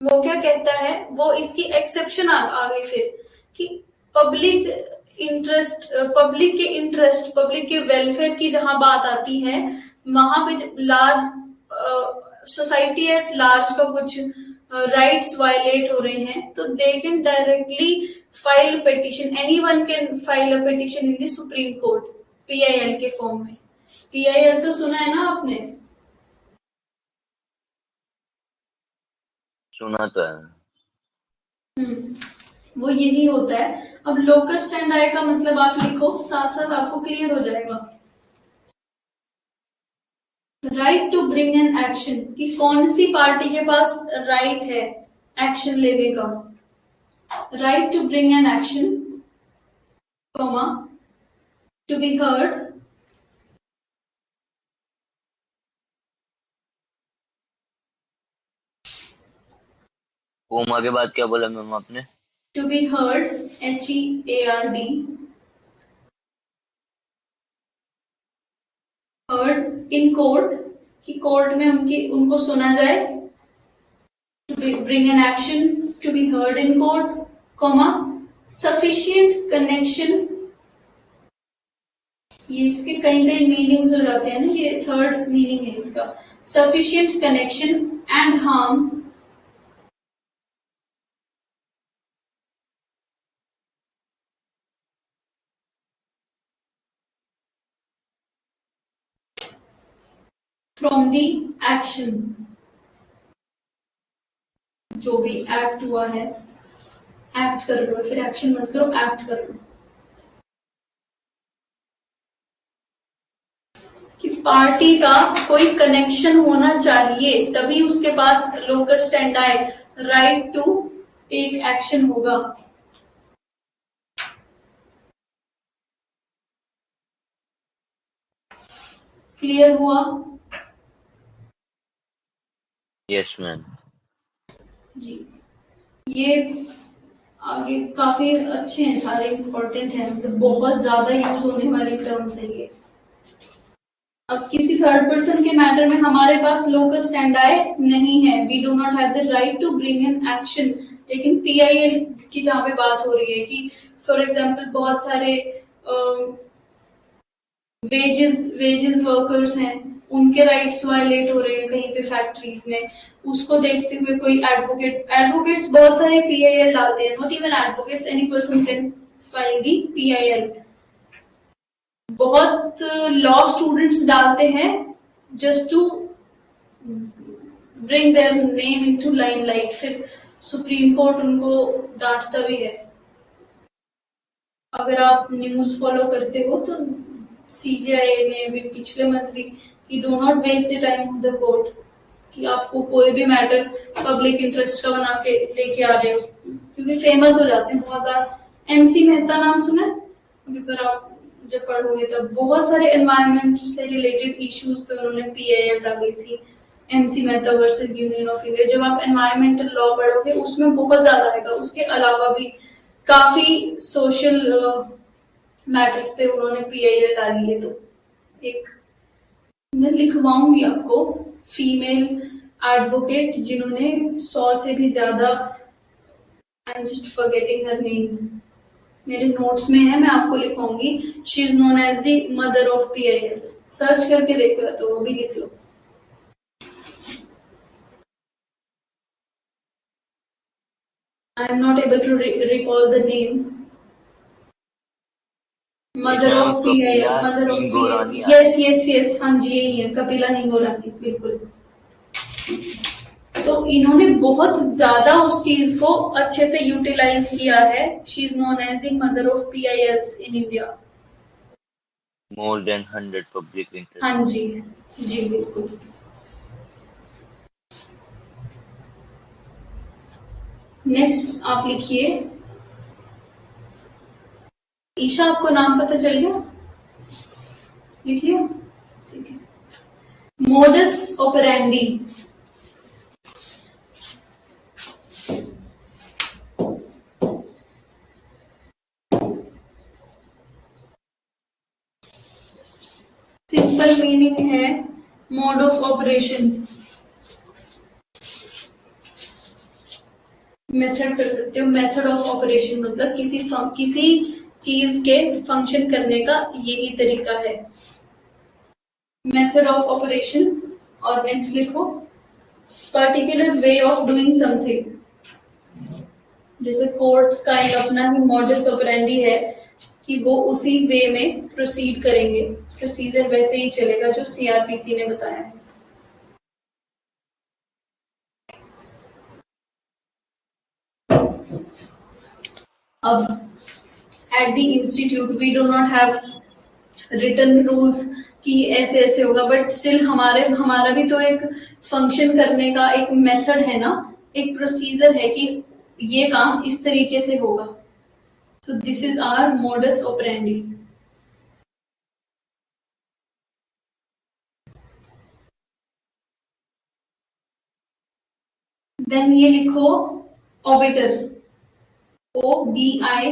वो क्या कहता है, वो इसकी एक्सेप्शन आ गई फिर कि पब्लिक पब्लिक के इंटरेस्ट, पब्लिक के वेलफेयर की जहां बात आती है, वहां पे लार्ज सोसाइटी एट लार्ज का कुछ राइट्स वायलेट हो रहे हैं, तो they can directly file petition, anyone can file a petition in the supreme court, PIL के फॉर्म में। पीआईएल तो सुना है ना आपने? सुना तो है। वो यही होता है। अब लोकस स्टैंडाई का मतलब आप लिखो, साथ साथ आपको क्लियर हो जाएगा। Right to bring an action, कि कौन सी पार्टी के पास राइट है एक्शन लेने का। Right to bring an action, comma, to be heard, comma के बाद क्या बोला मैम आपने? To be heard, HEARD, heard in court, कि कोर्ट में उनको सुना जाए। To bring an action, to be heard in court, comma, sufficient connection, ये इसके कई कई मीनिंग्स हो जाते हैं ना, ये थर्ड मीनिंग है इसका, sufficient connection and harm, from the action, जो भी एक्ट हुआ है, एक्ट कर लो, फिर एक्शन मत करो, एक्ट कर लो। कि पार्टी का कोई कनेक्शन होना चाहिए तभी उसके पास लोकस स्टैंड आए, राइट टू टेक एक्शन होगा। क्लियर हुआ? Yes ma'am. जी, ये आगे काफी अच्छे हैं, सारे इंपॉर्टेंट हैं, मतलब बहुत ज्यादा यूज होने वाली टर्म्स है ये। अब किसी थर्ड पर्सन के मैटर में हमारे पास लोकस स्टैंड आए नहीं है, we do not have the right to bring in action. लेकिन पीआईएल की जहाँ पे बात हो रही है कि फॉर एग्जांपल बहुत सारे वेजेस वर्कर्स हैं, उनके राइट्स वायलेट हो रहे हैं कहीं पे फैक्ट्रीज में, उसको देखते हुए कोई एडवोकेट्स बहुत सारे पीआईएल डालते हैं, not even advocates, any person can file the PIL. बहुत लॉ स्टूडेंट्स डालते हैं just to bring their name into limelight, फिर सुप्रीम कोर्ट उनको डांटता भी है। अगर आप न्यूज फॉलो करते हो तो सीजीआई ने भी पिछले मंथ भी कि do not waste the time of the court, कि आपको कोई भी मैटर पब्लिक इंटरेस्ट का बना के लेके आ रहे हो, क्योंकि फेमस हो जाते हैं बहुत बार। एमसी मेहता नाम सुना है? अभी पर आप जब पढ़ोगे तब बहुत सारे एनवायरनमेंट से रिलेटेड इश्यूज पे उन्होंने पीआईएल डाली थी। MC Mehta versus union of India, जब आप एनवायरमेंटल लॉ पढ़ोगे उसमें बहुत ज्यादा आएगा। उसके अलावा भी काफी सोशल मैटर्स पे उन्होंने पीआईएल डाली है। तो एक मैं लिखवाऊंगी आपको, फीमेल एडवोकेट जिन्होंने 100 से भी ज्यादा, I am just forgetting her name, मेरे नोट्स में है, मैं आपको लिखवाऊंगी। She is known as the mother of PIL, search करके देखो या तो वो भी लिख लो। I am not able to recall the name. Mother of PIL, mother of PIL, yes yes yes, हाँ जी यही है, कपिला हिंगोरानी, बिल्कुल। तो इन्होंने बहुत ज्यादा उस चीज को अच्छे से यूटिलाइज किया है। She is known as the mother of PILs in India. More than 100 public interest. हाँ जी, जी बिल्कुल। नेक्स्ट आप लिखिए, ईशा आपको नाम पता चल गया? लिख लिया? ठीक है। मोडस ऑपरेंडी, सिंपल मीनिंग है मोड ऑफ ऑपरेशन। मेथड कर सकते हो, मेथड ऑफ ऑपरेशन मतलब किसी चीज के फंक्शन करने का यही तरीका है, मेथड ऑफ ऑपरेशन। और नेक्स्ट लिखो, particular way of doing something. जैसे कोर्ट्स का एक अपना ही मॉडस ऑपरेंडी है कि वो उसी वे में प्रोसीड करेंगे, प्रोसीजर वैसे ही चलेगा जो सीआरपीसी ने बताया है। अब at the institute we do not have written rules कि ऐसे ऐसे होगा, बट स्टिल हमारा भी तो एक फंक्शन करने का एक मेथड है ना, एक प्रोसीजर है कि ये काम इस तरीके से होगा। So this is our modus operandi. Then ये लिखो obiter, OBITER,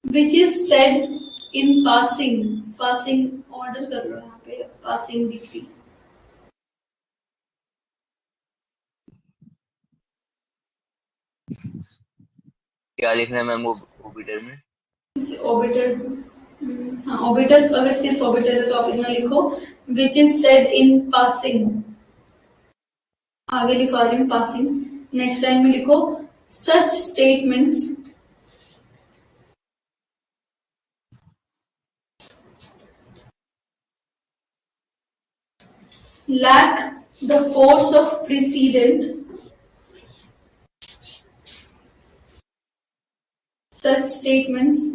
which is said in passing, passing order कर लो यहाँ पे, passing डिग्री। क्या लिखना है मैम ओबिटर में? जैसे ऑबिटर, हाँ ऑबिटर, अगर सिर्फ ऑबिटर है तो आप इतना लिखो, which is said in passing, आगे लिखवा रही हूँ passing। नेक्स्ट लाइन में लिखो such statements lack the force of precedent. Such statements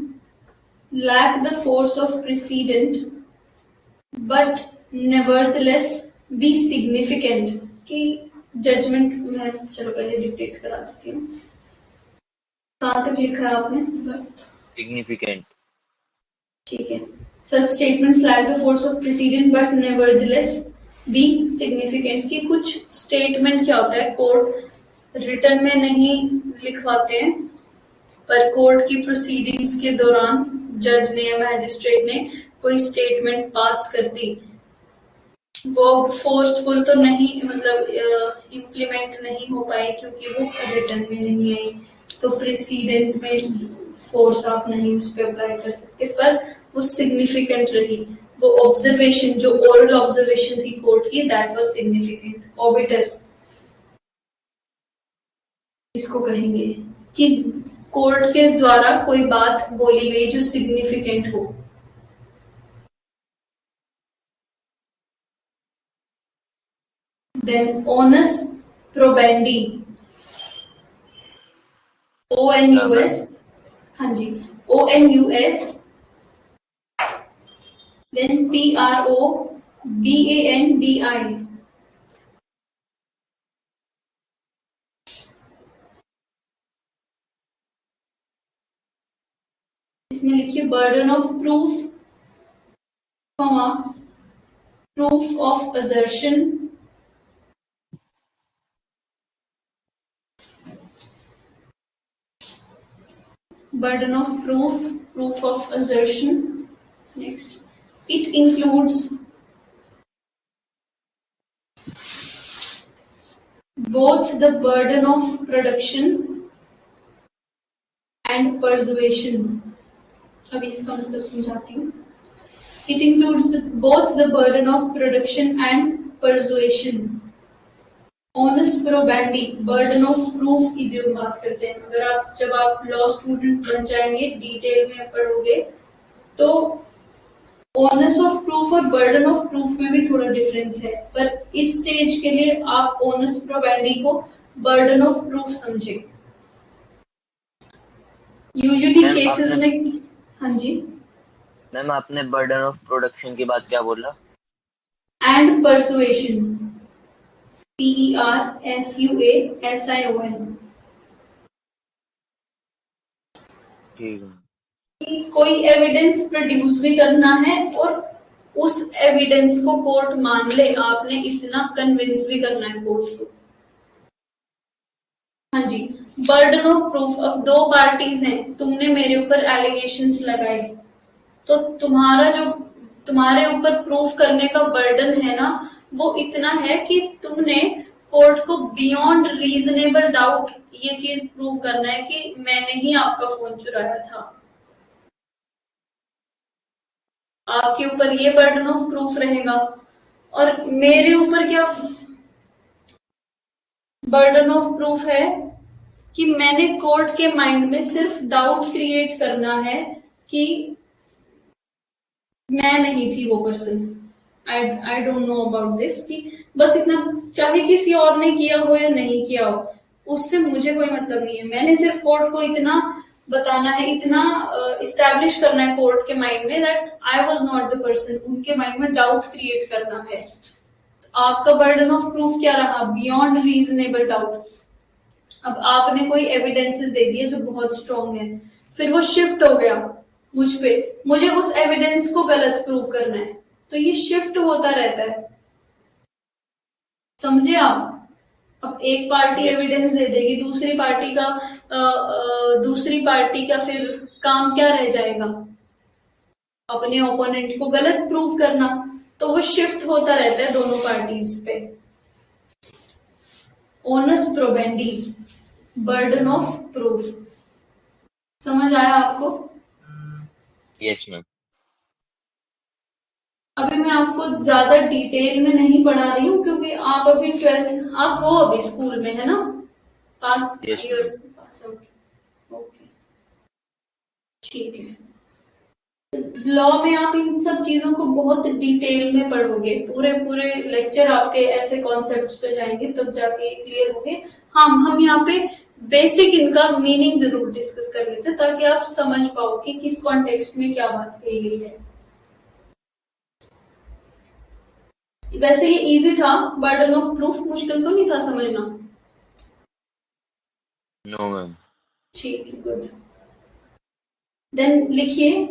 lack the force of precedent but nevertheless be significant. कि जजमेंट मैं चलो पहले डिक्टेट करा देती हूँ. कहाँ तक लिखा है आपने? सिग्निफिकेंट. ठीक है. Such statements lack the force of precedent but nevertheless be significant. कि कुछ स्टेटमेंट क्या होता है, कोर्ट रिटर्न में नहीं लिखवाते हैं पर कोर्ट की प्रोसीडिंग्स के दौरान जज ने या मैजिस्ट्रेट ने कोई स्टेटमेंट पास कर दी, वो फोर्सफुल तो नहीं, मतलब इम्प्लीमेंट नहीं हो पाए क्योंकि वो रिटर्न में नहीं आई, तो प्रेसिडेंट में फोर्स आप नहीं उस पर अप्लाई कर सकते, पर वो सिग्निफिकेंट रही. वो ऑब्जर्वेशन जो ओरल ऑब्जर्वेशन थी कोर्ट की, दैट वाज सिग्निफिकेंट. ऑबिटर इसको कहेंगे कि कोर्ट के द्वारा कोई बात बोली गई जो सिग्निफिकेंट हो. Then onus probandi, ONUS, हाँ जी, ONUS, then PROBANDI. इसमें लिखिए burden of proof, proof of assertion, burden of proof, proof of assertion. Next, it includes both the burden of production and persuasion. अभी इसका मतलब समझाती हूँ. It includes both the burden of production and persuasion. Onus probandi, burden of proof की जो बात करते हैं, अगर जब आप लॉ स्टूडेंट बन जाएंगे, डिटेल में पढ़ोगे, तो onus of proof और burden of proof में भी थोड़ा डिफरेंस है, पर इस स्टेज के लिए आप onus probandi को burden of proof समझे. यूजुअली केसेस में, हाँ जी मैम आपने बर्डन ऑफ प्रोडक्शन की बात क्या बोला? And persuasion, PERSUASION. ठीक है. कोई एविडेंस प्रोड्यूस भी करना है और उस एविडेंस को कोर्ट मान ले, आपने इतना कन्विंस भी करना है कोर्ट को. हाँ जी. बर्डन ऑफ प्रूफ, अब दो पार्टीज हैं, तुमने मेरे ऊपर एलिगेशंस लगाए, तो तुम्हारे ऊपर प्रूफ करने का बर्डन है ना, वो इतना है कि तुमने कोर्ट को बियॉन्ड रीजनेबल डाउट ये चीज प्रूव करना है कि मैंने ही आपका फोन चुराया था. आपके ऊपर ये बर्डन ऑफ प्रूफ रहेगा. और मेरे ऊपर क्या बर्डन ऑफ प्रूफ है कि मैंने कोर्ट के माइंड में सिर्फ डाउट क्रिएट करना है कि मैं नहीं थी वो person. I don't know about this, कि बस इतना, चाहे किसी और ने किया हो या नहीं किया हो, उससे मुझे कोई मतलब नहीं है. मैंने सिर्फ कोर्ट को इतना बताना है, इतना इस्टेब्लिश करना है कोर्ट के माइंड में that I was not the person. उनके माइंड में डाउट क्रिएट करना है. आपका बर्डन ऑफ प्रूफ क्या रहा? Beyond reasonable doubt. अब आपने कोई एविडेंसेस दे दिए जो बहुत स्ट्रॉन्ग है, फिर वो शिफ्ट हो गया मुझ पे, मुझे उस एविडेंस को गलत प्रूव करना है, तो ये शिफ्ट होता रहता है. समझे आप? अब एक पार्टी एविडेंस दे देगी, दूसरी पार्टी का फिर काम क्या रह जाएगा? अपने ओपोनेंट को गलत प्रूव करना. तो वो शिफ्ट होता रहता है दोनों पार्टीज पे. Onus probandi, burden of proof. समझ आया आपको? Yes ma'am. अभी मैं आपको ज्यादा डिटेल में नहीं पढ़ा रही हूँ क्योंकि आप अभी 12th, आप हो अभी स्कूल में, है ना? पास Yes, year pass out. Okay, ठीक है। लॉ में आप इन सब चीजों को बहुत डिटेल में पढ़ोगे, पूरे पूरे लेक्चर आपके ऐसे कॉन्सेप्ट्स पे जाएंगे तब जाके क्लियर होंगे। हाँ, हम यहाँ पे बेसिक इनका मीनिंग जरूर डिस्कस कर लेते हैं ताकि आप समझ पाओ कि किस कॉन्टेक्स्ट में क्या बात कही गई है। वैसे ये इजी था, बर्डन ऑफ प्रूफ मुश्किल तो नहीं था समझना? No ma'am. ठीक है, गुड। देन लिखिए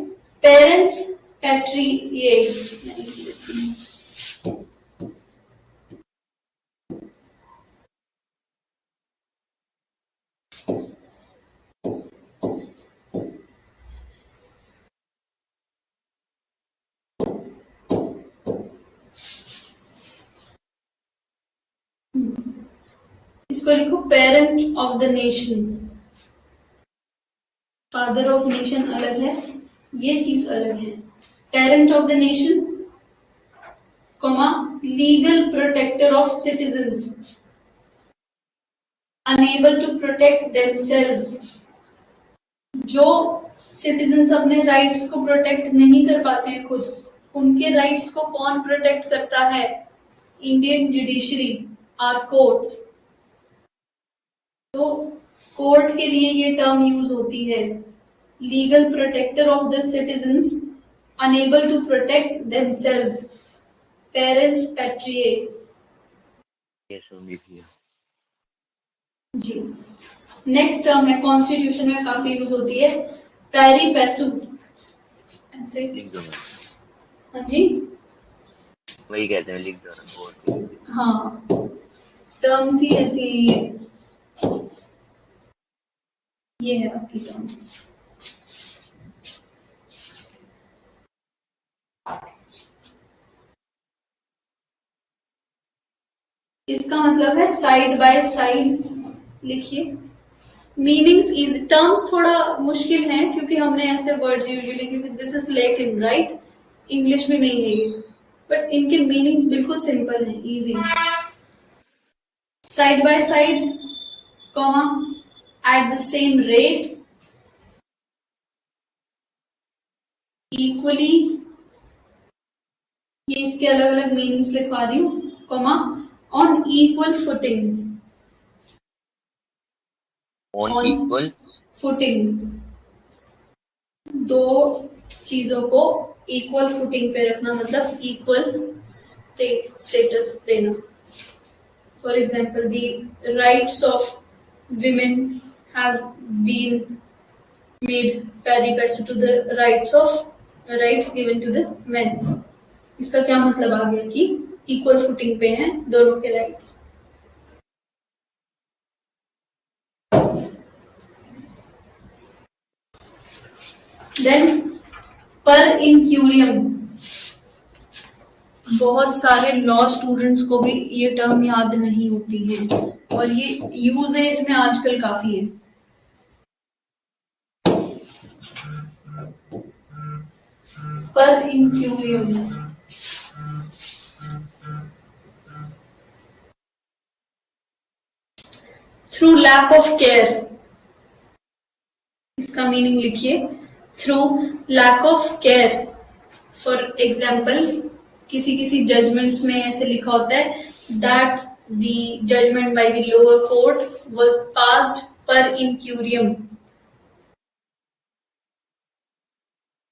पेरेंट्स पैट्रिएट। इसको लिखो parent of the nation. Father of nation अलग है, ये चीज अलग है। Parent of the nation, comma, legal protector of citizens, unable to protect themselves. जो सिटीजन्स अपने राइट्स को प्रोटेक्ट नहीं कर पाते हैं खुद, उनके राइट्स को कौन प्रोटेक्ट करता है? Indian judiciary, or courts. तो कोर्ट के लिए ये टर्म यूज होती है, legal protector of the citizens unable to protect themselves, parens patriae. जी। नेक्स्ट टर्म है, कॉन्स्टिट्यूशन में काफी यूज होती है, पैरी पैसू। ऐसे हाँ जी, वही कहते हैं, लिख दो। हाँ, टर्म्स ही ऐसी ये है आपकी टर्म। इसका मतलब है साइड बाय साइड। लिखिए मीनिंग्स इज, टर्म्स थोड़ा मुश्किल है क्योंकि हमने ऐसे वर्ड्स यूजुअली, क्योंकि this is Latin right, English में नहीं है ये, बट इनके मीनिंग्स बिल्कुल सिंपल है, easy. Side by side, comma, at the same rate, equally, ये इसके अलग अलग मीनिंग्स लिखवा रही हूँ, comma, on equal footing. On equal footing, दो चीजों को इक्वल फुटिंग पे रखना, मतलब इक्वल स्टेटस देना। For example, the rights of women have been made pari passu to the rights given to the men. इसका क्या मतलब आ गया कि इक्वल फुटिंग पे हैं दोनों के राइट्स। देन पर इंक्यूरियम, बहुत सारे लॉ स्टूडेंट्स को भी ये टर्म याद नहीं होती है और ये यूजेज में आजकल काफी है। Per incuriam, through lack of care. इसका मीनिंग लिखिए, through lack of care. For example, किसी किसी जजमेंट्स में ऐसे लिखा होता है that the judgment by the lower court was passed per incuriam.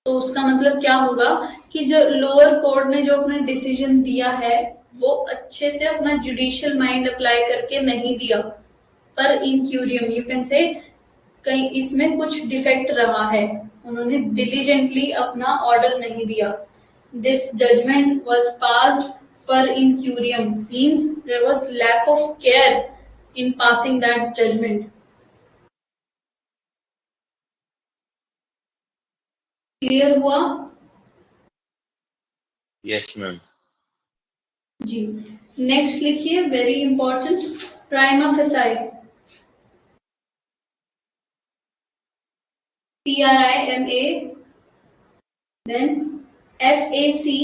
तो उसका मतलब क्या होगा कि जो लोअर कोर्ट ने जो अपना डिसीजन दिया है वो अच्छे से अपना जुडिशियल माइंड अप्लाई करके नहीं दिया, पर इंक्यूरियम, यू कैन से कहीं इसमें कुछ डिफेक्ट रहा है, उन्होंने डिलीजेंटली अपना ऑर्डर नहीं दिया। This judgement was passed per incuriam means there was lack of care in passing that judgment. Clear हुआ? Yes ma'am. जी। नेक्स्ट लिखिए, very important, prima facie. PRIMA, then FACIE,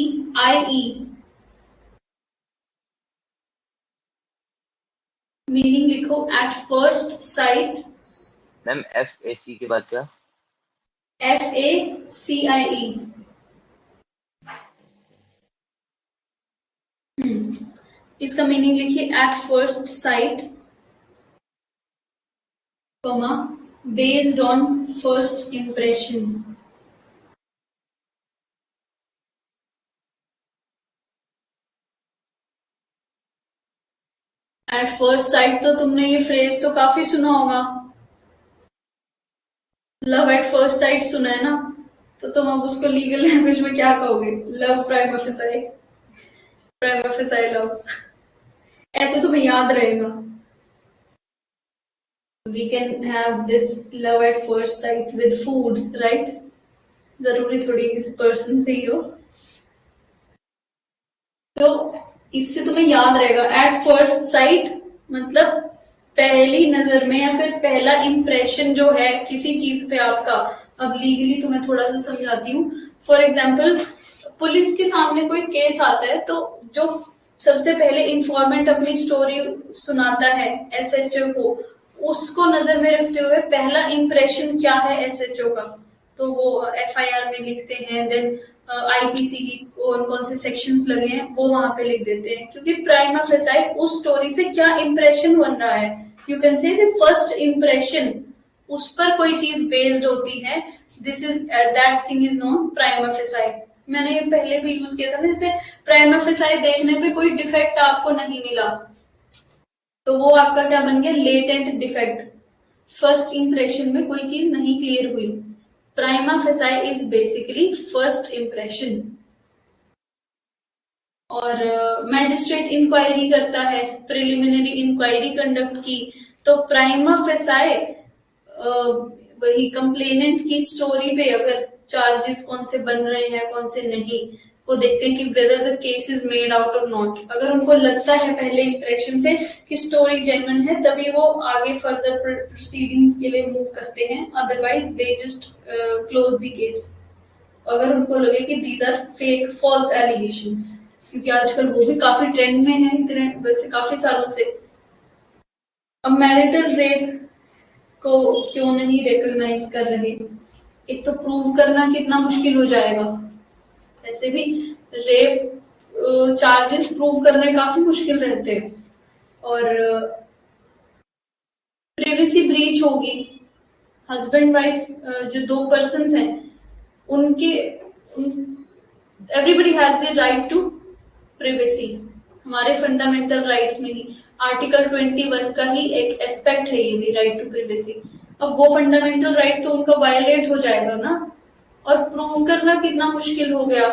meaning लिखो at first sight, ma'am FAC के बाद क्या? FACIE। इसका meaning लिखिए at first sight, comma based on first impression. At first sight तो तुमने ये फ्रेज तो काफी सुना होगा, लव एट फर्स्ट साइट सुना है ना, तो तुम अब उसको लीगल लैंग्वेज में क्या कहोगे? Love prima facie, prima facie love, ऐसे तुम्हें याद रहेगा। We can have this love at first sight with food, right? जरूरी थोड़ी किसी पर्सन से ही हो, तो इससे तुम्हें याद रहेगा एट फर्स्ट साइट मतलब पहली नजर में, या फिर पहला इंप्रेशन जो है किसी चीज पे आपका। अब लीगली तुम्हें थोड़ा सा समझाती हूँ। फॉर एग्जाम्पल, पुलिस के सामने कोई केस आता है, तो जो सबसे पहले इंफॉर्मेंट अपनी स्टोरी सुनाता है SHO को, उसको नजर में रखते हुए पहला इंप्रेशन क्या है SHO का, तो वो FIR में लिखते हैं। देन IPC की कौन कौन से सेक्शंस लगे हैं वो वहां पे लिख देते हैं, क्योंकि प्राइमा फेसाई उस स्टोरी से क्या इंप्रेशन बन रहा है, you can say the first impression, उस पर कोई चीज बेस्ड होती है। This is that thing is known prima facie. मैंने ये पहले भी यूज किया था ना, जैसे प्राइमा फेसाई देखने पे कोई डिफेक्ट आपको नहीं मिला, तो वो आपका क्या बन गया? Latent defect. फर्स्ट इंप्रेशन में कोई चीज नहीं क्लियर हुई। Prima facie is basically first impression. और मैजिस्ट्रेट इंक्वायरी करता है, प्रिलिमिनरी इंक्वायरी कंडक्ट की, तो प्राइमा फेसाई वही कंप्लेनेंट की स्टोरी पे अगर चार्जेस कौन से बन रहे हैं कौन से नहीं, वो देखते हैं कि whether the case is made out और नॉट। अगर उनको लगता है पहले इंप्रेशन से कि स्टोरी जेन्युइन है, तभी वो आगे फर्दर प्रोसीडिंग्स के लिए मूव करते हैं, otherwise they just close the case. अगर उनको लगे कि these are fake false allegations, क्योंकि आजकल वो भी काफी ट्रेंड में है, इतने वैसे काफी सालों से। अब मैरिटल रेप को क्यों नहीं रिकॉग्नाइज कर रहे? एक तो प्रूव करना कितना मुश्किल हो जाएगा, ऐसे भी रेप चार्जेस प्रूव करने काफी मुश्किल रहते हैं। और प्रिवेसी ब्रीच होगी। हस्बैंड वाइफ जो दो पर्सन्स हैं, उनके everybody has the right to privacy. हमारे फंडामेंटल राइट्स में ही आर्टिकल 21 का ही एक एस्पेक्ट है ये भी, राइट टू प्रिवेसी। अब वो फंडामेंटल राइट तो उनका वायलेट हो जाएगा ना, और प्रूव करना कितना मुश्किल हो गया।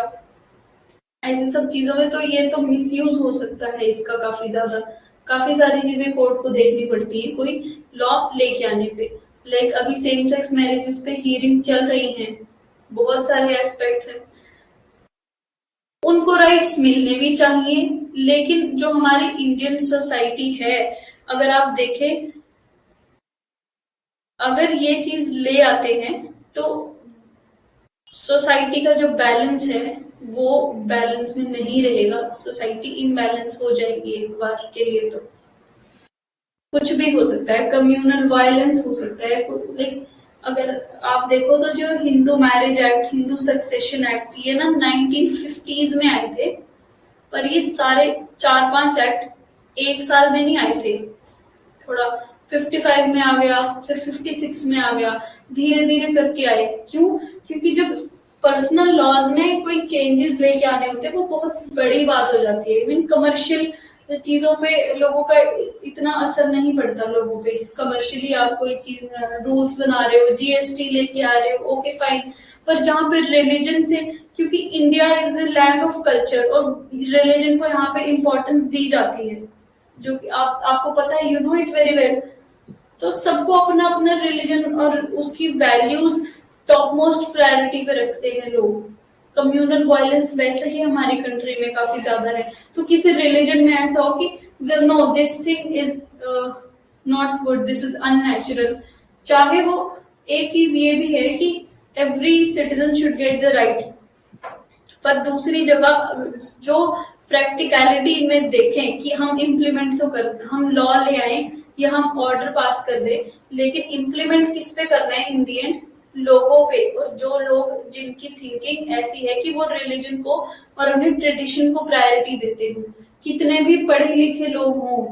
ऐसे सब चीजों में तो ये तो मिसयूज हो सकता है इसका काफी ज्यादा। काफी सारी चीजें कोर्ट को देखनी पड़ती है कोई लॉ लेके आने पे। लाइक अभी सेम सेक्स मैरिजेस पे हियरिंग चल रही हैं, बहुत सारे एस्पेक्ट्स हैं, उनको राइट्स मिलने भी चाहिए। लेकिन जो हमारी इंडियन सोसाइटी है, अगर आप देखें, अगर ये चीज ले आते हैं तो सोसाइटी का जो बैलेंस है वो बैलेंस में नहीं रहेगा, सोसाइटी इनबैलेंस हो जाएगी एक बार के लिए। तो कुछ भी हो सकता है, कम्युनल वायलेंस हो सकता है। लाइक अगर आप देखो तो जो Hindu marriage act, Hindu succession act, ये ना 1950s में आए थे, पर ये सारे 4-5 एक्ट एक साल में नहीं आए थे। थोड़ा 55 में आ गया, फिर 56 में आ गया, धीरे धीरे करके आए। क्यों? क्योंकि जब पर्सनल लॉज में कोई चेंजेस लेके आने होते हैं वो बहुत बड़ी बात हो जाती है। इवन कमर्शियल चीजों पे लोगों का इतना असर नहीं पड़ता। लोगों पे कमर्शियली आप कोई चीज रूल्स बना रहे हो, GST लेके आ रहे हो, ओके फाइन, पर जहाँ पे रिलीजन से, क्योंकि India is a land of culture और रिलीजन को यहाँ पे इम्पोर्टेंस दी जाती है, जो कि आपको पता है, you know it very well. तो सबको अपना अपना रिलीजन और उसकी वैल्यूज टॉप मोस्ट प्रायोरिटी पे रखते हैं लोग। कम्युनल वायलेंस वैसे ही हमारी कंट्री में काफी ज्यादा है, तो किसी रिलीजन में ऐसा हो कि no this thing is not good, this is unnatural. चाहे वो एक चीज ये भी है कि every citizen should get the right, पर दूसरी जगह जो प्रैक्टिकलिटी में देखें कि हम इम्प्लीमेंट तो कर, हम लॉ ले आए या हम ऑर्डर पास कर दे, लेकिन इम्प्लीमेंट किस पे करना है इन दी एंड? लोगों पे। और जो लोग जिनकी थिंकिंग ऐसी है कि वो रिलीजन को और अपने ट्रेडिशन को प्रायोरिटी देते हो, कितने भी पढ़े लिखे लोग हों,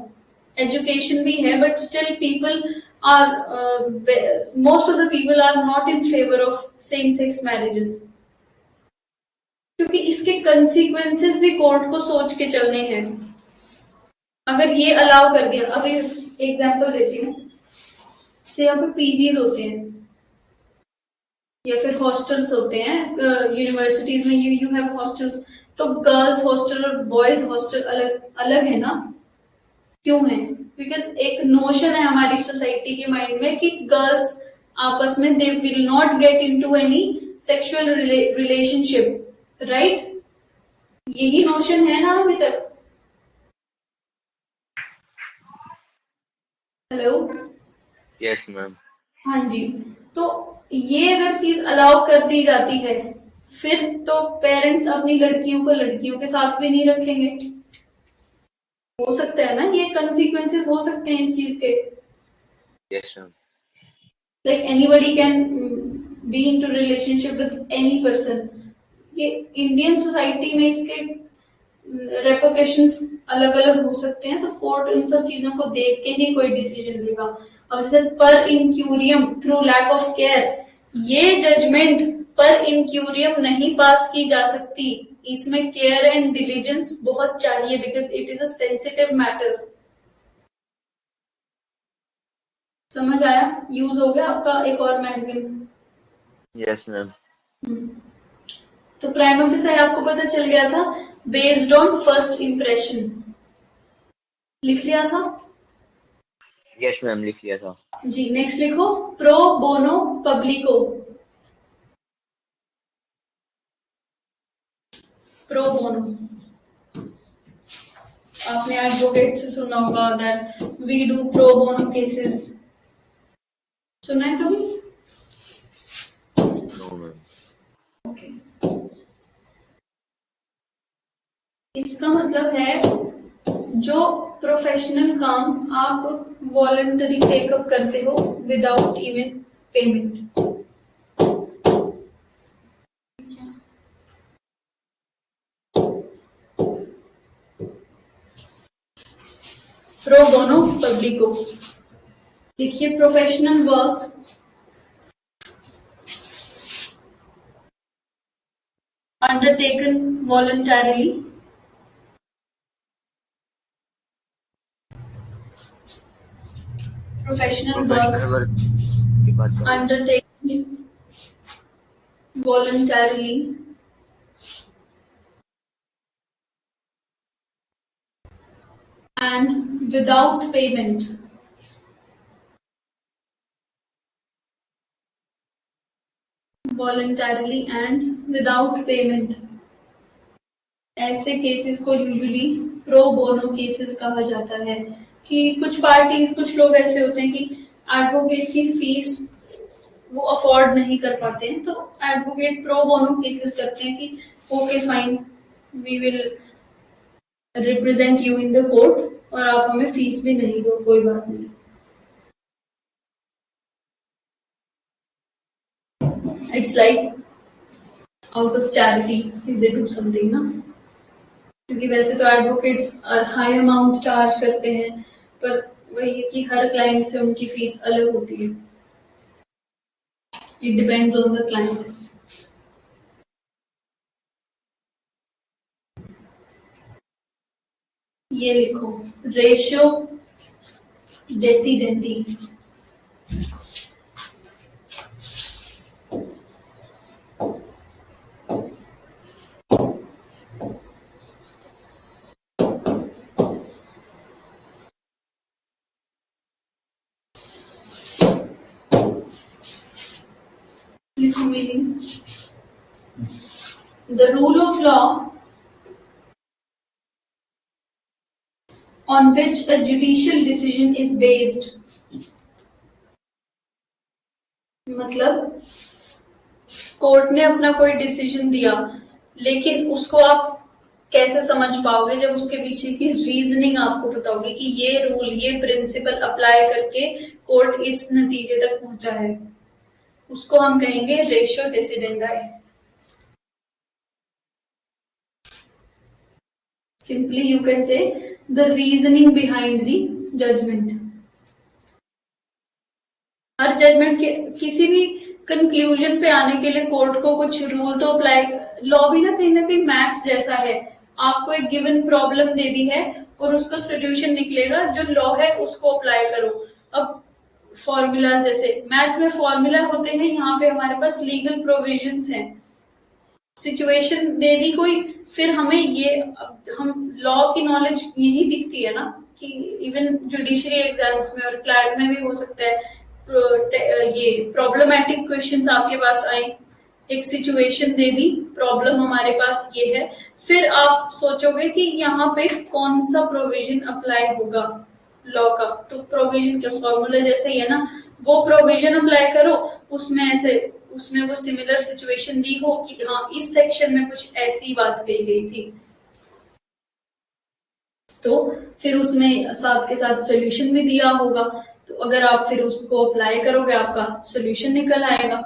एजुकेशन भी है, but still people are most of the people are not in favour of same sex marriages, क्योंकि इसके कंसिक्वेंसेस भी कोर्ट को सोच के चलने हैं। अगर ये अलाउ कर दिया, अभी एग्जांपल देती हूँ, से यहाँ पे पीजीज होते हैं या फिर हॉस्टल्स होते हैं, यूनिवर्सिटीज में यू हैव हॉस्टल्स, तो गर्ल्स हॉस्टल और बॉयज हॉस्टल अलग अलग है ना? क्यों है? बिकॉज एक नोशन है हमारी सोसाइटी के माइंड में कि गर्ल्स आपस में they will not get into any sexual relationship, right? यही नोशन है ना अभी तक? हेलो? Yes ma'am. हाँ जी। तो ये अगर चीज अलाउ कर दी जाती है, फिर तो पेरेंट्स अपनी लड़कियों को लड़कियों के साथ भी नहीं रखेंगे। हो सकता है ना, ये कंसिक्वेंसेस हो सकते हैं इस चीज के। Yes ma'am. Like anybody can be into relationship with any person. ये इंडियन सोसाइटी में इसके रेपोकेशंस अलग अलग हो सकते हैं, तो कोर्ट इन सब चीजों को देख के ही कोई डिसीजन लेगा। अब जैसे per incuriam through lack of care, ये जजमेंट पर इंक्यूरियम नहीं पास की जा सकती, इसमें केयर एंड डिलीजेंस बहुत चाहिए, because it is a sensitive matter. समझ आया? यूज हो गया आपका एक और मैगजीन? Yes ma'am. तो प्राइम ऑफिसर आपको पता चल गया था, बेस्ड ऑन फर्स्ट इंप्रेशन। लिख लिया था? यस मैम, लिख लिया था। जी, नेक्स्ट लिखो, pro bono publico. Pro bono, आपने एडवोकेट से सुना होगा that we do pro bono cases, सुना है कभी? No ma'am. ओके। इसका मतलब है जो प्रोफेशनल काम आप वॉलंटरी टेकअप करते हो without even payment. Pro bono publico, लिखिए professional work undertaken voluntarily professional professional work work की बात कर रहे हैं। undertaken voluntarily and without payment, voluntarily and without payment, ऐसे केसेस को यूजुअली प्रो बोनो केसेस कहा जाता है। कि कुछ पार्टीज, कुछ लोग ऐसे होते हैं कि एडवोकेट की फीस वो अफोर्ड नहीं कर पाते हैं, तो एडवोकेट प्रो बोनो केसेस करते हैं कि okay fine, we will represent you in the court और आप हमें फीस भी नहीं दो, कोई बात नहीं। It's like out of charity if they do something ना, क्योंकि वैसे तो एडवोकेट्स हाई अमाउंट चार्ज करते हैं, पर वही है कि हर क्लाइंट से उनकी फीस अलग होती है। It depends on the client. ये लिखो, ratio डेसिडेंटी। Meaning, the rule of law on which a judicial decision is based, मतलब कोर्ट ने अपना कोई डिसीजन दिया, लेकिन उसको आप कैसे समझ पाओगे? जब उसके पीछे की रीजनिंग आपको पता होगी कि ये रूल, ये प्रिंसिपल अप्लाई करके कोर्ट इस नतीजे तक पहुंचा है, उसको हम कहेंगे ratio decidendi. Simply you can say the reasoning behind the judgment. हर जजमेंट के किसी भी कंक्लूजन पे आने के लिए कोर्ट को कुछ रूल तो अप्लाई, लॉ भी ना कहीं मैथ्स जैसा है। आपको एक गिवन प्रॉब्लम दे दी है और उसका सोल्यूशन निकलेगा, जो लॉ है उसको अप्लाई करो। अब फॉर्मूलाज, जैसे मैथ्स में फॉर्मूला होते हैं, यहाँ पे हमारे पास लीगल प्रोविजंस हैं। सिचुएशन दे दी कोई, फिर हमें ये, हम लॉ की नॉलेज यही दिखती है ना, कि इवन जुडिशरी एग्जाम्स में और क्लैट में भी हो सकता है ये प्रॉब्लमैटिक क्वेश्चंस आपके पास आए, एक सिचुएशन दे दी, प्रॉब्लम हमारे पास ये है, फिर आप सोचोगे कि यहाँ पे कौन सा प्रोविजन अप्लाई होगा लॉ का। तो प्रोविजन के फॉर्मूला जैसे ही है ना, वो प्रोविजन अप्लाई करो, उसमें वो सिमिलर सिचुएशन दी हो कि हाँ इस सेक्शन में कुछ ऐसी बात कही गई थी, तो फिर उसमें साथ के साथ सॉल्यूशन भी दिया होगा। तो अगर आप फिर उसको अप्लाई करोगे, आपका सॉल्यूशन निकल आएगा।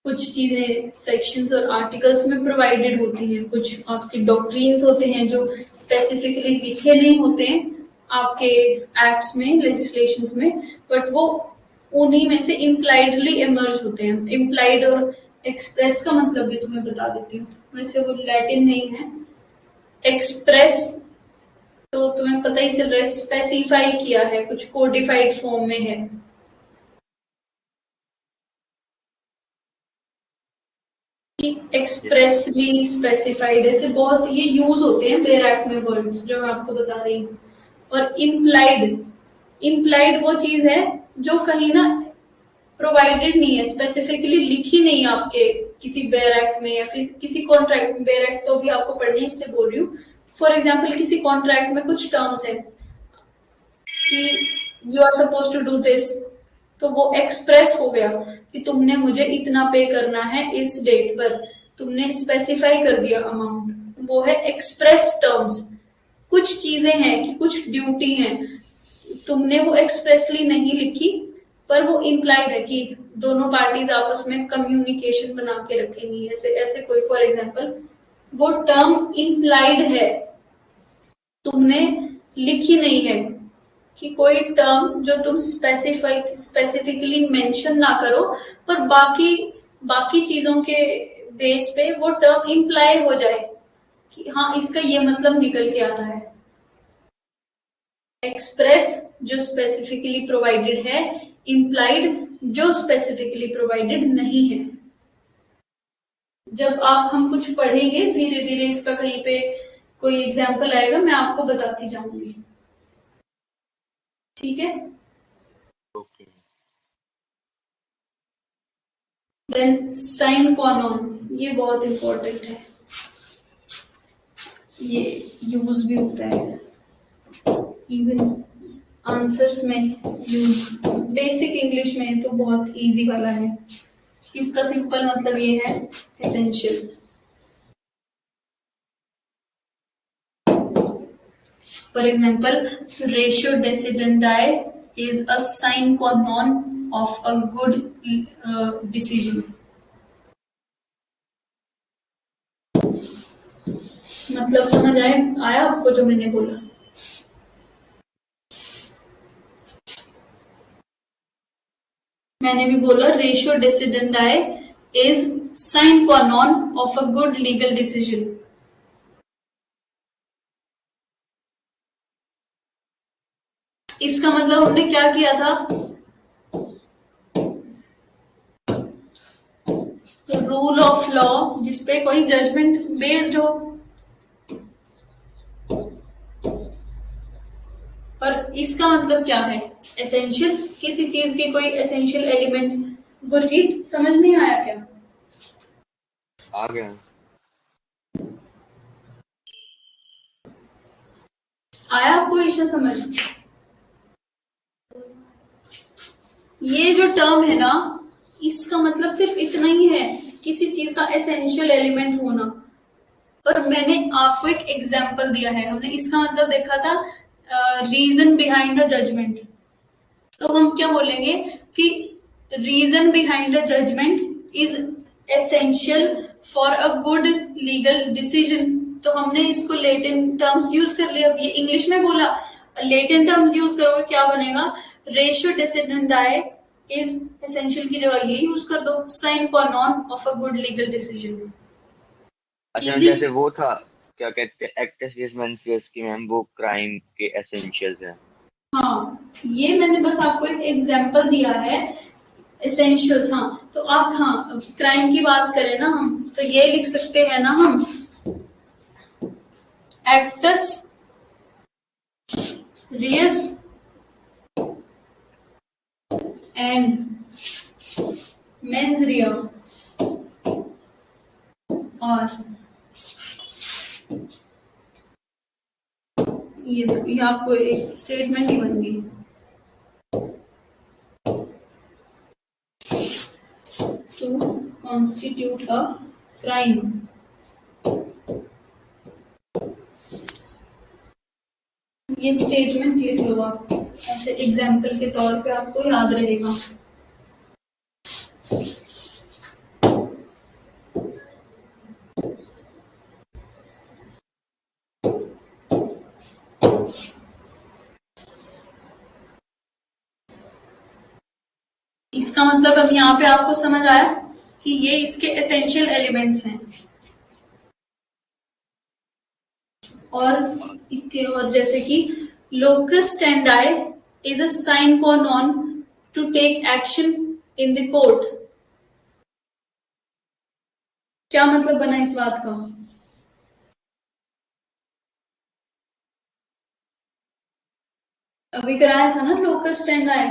कुछ चीजें सेक्शंस और आर्टिकल्स में प्रोवाइडेड होती हैं, कुछ आपके डॉक्ट्रिन्स होते हैं जो स्पेसिफिकली लिखे नहीं होते हैं आपके एक्ट्स में, लेजिस्लेशंस में, बट वो उन्हीं में से इम्प्लाइडली इमर्ज होते हैं। इम्प्लाइड और एक्सप्रेस का मतलब भी तुम्हें बता देती हूँ, वैसे वो लैटिन नहीं है। एक्सप्रेस तो तुम्हें पता ही चल रहा है, स्पेसिफाई किया है, कुछ कोडिफाइड फॉर्म में है। एक्सप्रेसली स्पेसिफाइड, ऐसे बहुत ये यूज होते हैं बेयर एक्ट में वर्ड्स जो मैं आपको बता रही हूँ। और इम्प्लाइड वो चीज है जो कहीं ना प्रोवाइडेड नहीं है, स्पेसिफिकली लिखी नहीं आपके किसी बेयर एक्ट में या फिर किसी कॉन्ट्रैक्ट में। बेयर एक्ट तो भी आपको पढ़नी है, इसलिए बोल रही हूँ। फॉर एग्जाम्पल किसी कॉन्ट्रैक्ट में कुछ टर्म्स है कि you are suppose to do this, तो वो एक्सप्रेस हो गया कि तुमने मुझे इतना पे करना है इस डेट पर, तुमने स्पेसिफाई कर दिया अमाउंट, वो है एक्सप्रेस टर्म्स। कुछ चीजें हैं कि कुछ ड्यूटी हैं, तुमने वो एक्सप्रेसली नहीं लिखी, पर वो इम्प्लाइड है कि दोनों पार्टीज आपस में कम्युनिकेशन बना के रखेंगी, ऐसे ऐसे कोई। फॉर एग्जाम्पल वो टर्म इम्प्लाइड है, तुमने लिखी नहीं है, कि कोई टर्म जो तुम स्पेसिफिकली मेंशन ना करो, पर बाकी चीजों के बेस पे वो टर्म इम्प्लाई हो जाए कि हाँ इसका ये मतलब निकल के आ रहा है। एक्सप्रेस जो स्पेसिफिकली प्रोवाइडेड है, इम्प्लाइड जो स्पेसिफिकली प्रोवाइडेड नहीं है। जब हम कुछ पढ़ेंगे धीरे धीरे, इसका कहीं पे कोई एग्जाम्पल आएगा, मैं आपको बताती जाऊंगी, ठीक है। Okay. Then sine qua non, ये बहुत इंपॉर्टेंट है, ये यूज भी होता है इवन आंसर्स में यूज। बेसिक इंग्लिश में तो बहुत इजी वाला है, इसका सिंपल मतलब ये है essential. For example ratio decidendi is a sine qua non of a good decision। मतलब समझ आया आपको जो मैंने बोला? मैंने भी बोला ratio decidendi is sine qua non of a good legal decision। इसका मतलब हमने क्या किया था, रूल ऑफ लॉ जिसपे कोई जजमेंट बेस्ड हो, और इसका मतलब क्या है एसेंशियल, किसी चीज की कोई एसेंशियल एलिमेंट। गुरजीत समझ नहीं आया क्या? आ गया। आया आपको ईशा समझ? ये जो टर्म है ना, इसका मतलब सिर्फ इतना ही है, किसी चीज का एसेंशियल एलिमेंट होना। और मैंने आपको एक एग्जाम्पल दिया है, हमने इसका मतलब देखा था रीजन बिहाइंड द जजमेंट। तो हम क्या बोलेंगे कि reason behind the judgment is essential for a good legal decision. तो हमने इसको लेटिन टर्म्स यूज कर लिया, अब ये इंग्लिश में बोला, लेटिन टर्म्स यूज करोगे क्या बनेगा, रेशियो डिसिडेंडाई इज एसेंशियल की जगह ये यूज कर दो, sine qua non of a good legal decision. अच्छा, जैसे वो था, क्या कहते हैं, एक्टस रिजमेंटियस की मैम, वो क्राइम के एसेंशियल्स हैं। हाँ, ये मैंने बस आपको एक एग्जाम्पल दिया है एसेंशियल्स। हाँ, तो आप, हाँ, क्राइम की बात करें ना हम, तो ये लिख सकते हैं ना हम, एक्टस रियस एंड मेंस रिया, और ये देखो, ये आपको एक स्टेटमेंट ही बन गई, टू कॉन्स्टिट्यूट अ क्राइम। ये स्टेटमेंट लिख लो आप, ऐसे एग्जाम्पल के तौर पे आपको याद रहेगा। इसका मतलब अब यहाँ पे आपको समझ आया कि ये इसके एसेंशियल एलिमेंट्स हैं। और इसके, और जैसे कि locus standi is a sine qua non to take action in the court. क्या मतलब बना इस बात का? अभी कराया था ना locus standi.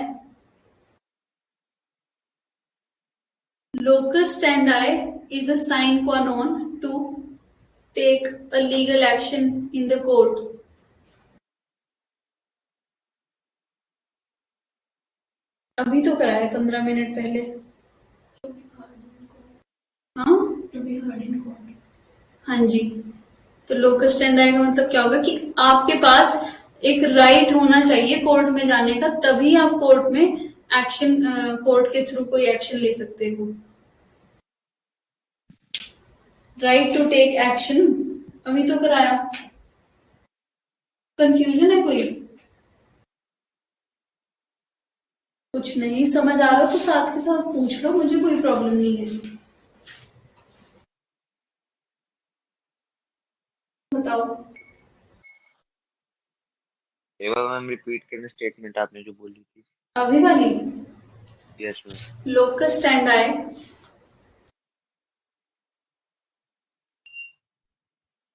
Locus standi is a sine qua non to take a legal action in the court. अभी तो कराया 15 मिनट पहले। हाँ, to be heard in court. हाँ जी, तो लोकस स्टैंडाई का मतलब क्या होगा कि आपके पास एक राइट होना चाहिए कोर्ट में जाने का, तभी आप कोर्ट में एक्शन, कोर्ट के थ्रू कोई एक्शन ले सकते हो। राइट टू टेक एक्शन अभी तो कराया। कंफ्यूजन है कोई? कुछ नहीं समझ आ रहा तो साथ के साथ पूछ लो, मुझे कोई प्रॉब्लम नहीं है। बताओ। एक बार मैम रिपीट करना स्टेटमेंट आपने जो बोली थी। अभी वाली, yes ma'am. Locus स्टैंडाई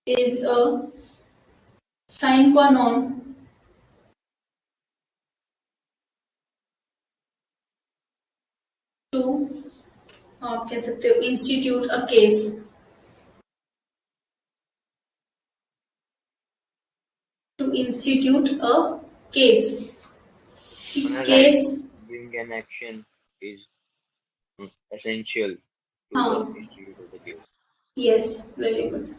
is a sine qua non to, आप कह सकते हो, institute a case. To institute a case. Right case, being an action is essential to हाँ, the institute of the case. Yes, very good.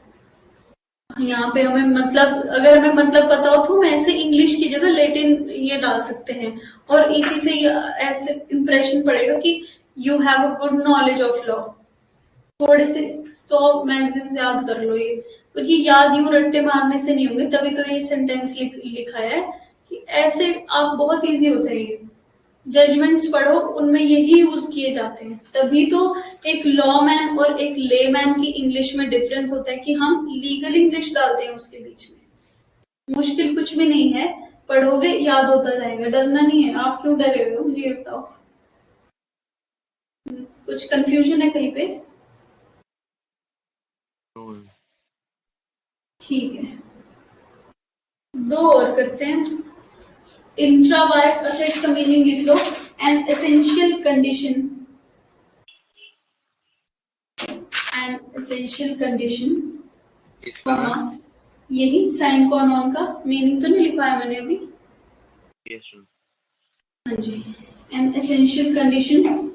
यहाँ पे हमें मतलब, अगर हमें मतलब पता हो तो हम ऐसे इंग्लिश की जगह लेटिन ये डाल सकते हैं, और इसी से ये ऐसे इंप्रेशन पड़ेगा कि you have a good knowledge of law. थोड़े से 100 मैगजीन्स याद कर लो ये, और ये याद यूं रट्टे मारने से नहीं होंगे, तभी तो ये सेंटेंस लिखा है कि ऐसे आप, बहुत इजी होता है ये। जजमेंट्स पढ़ो, उनमें यही यूज किए जाते हैं, तभी तो एक लॉ मैन और एक ले मैन की इंग्लिश में डिफरेंस होता है कि हम लीगल इंग्लिश डालते हैं उसके बीच में। मुश्किल कुछ भी नहीं है, पढ़ोगे याद होता जाएगा, डरना नहीं है। आप क्यों डरे हुए हो, मुझे ये बताओ। कुछ कंफ्यूजन है कहीं पे? ठीक है, दो और करते हैं। इंट्रावायरस, अच्छा इसका मीनिंग लिख लो, an essential condition, an essential condition, इसका मैम? यही साइन qua non का मीनिंग तो नहीं लिखवाया मैंने अभी? Yes ma'am. हाँ जी, an essential condition,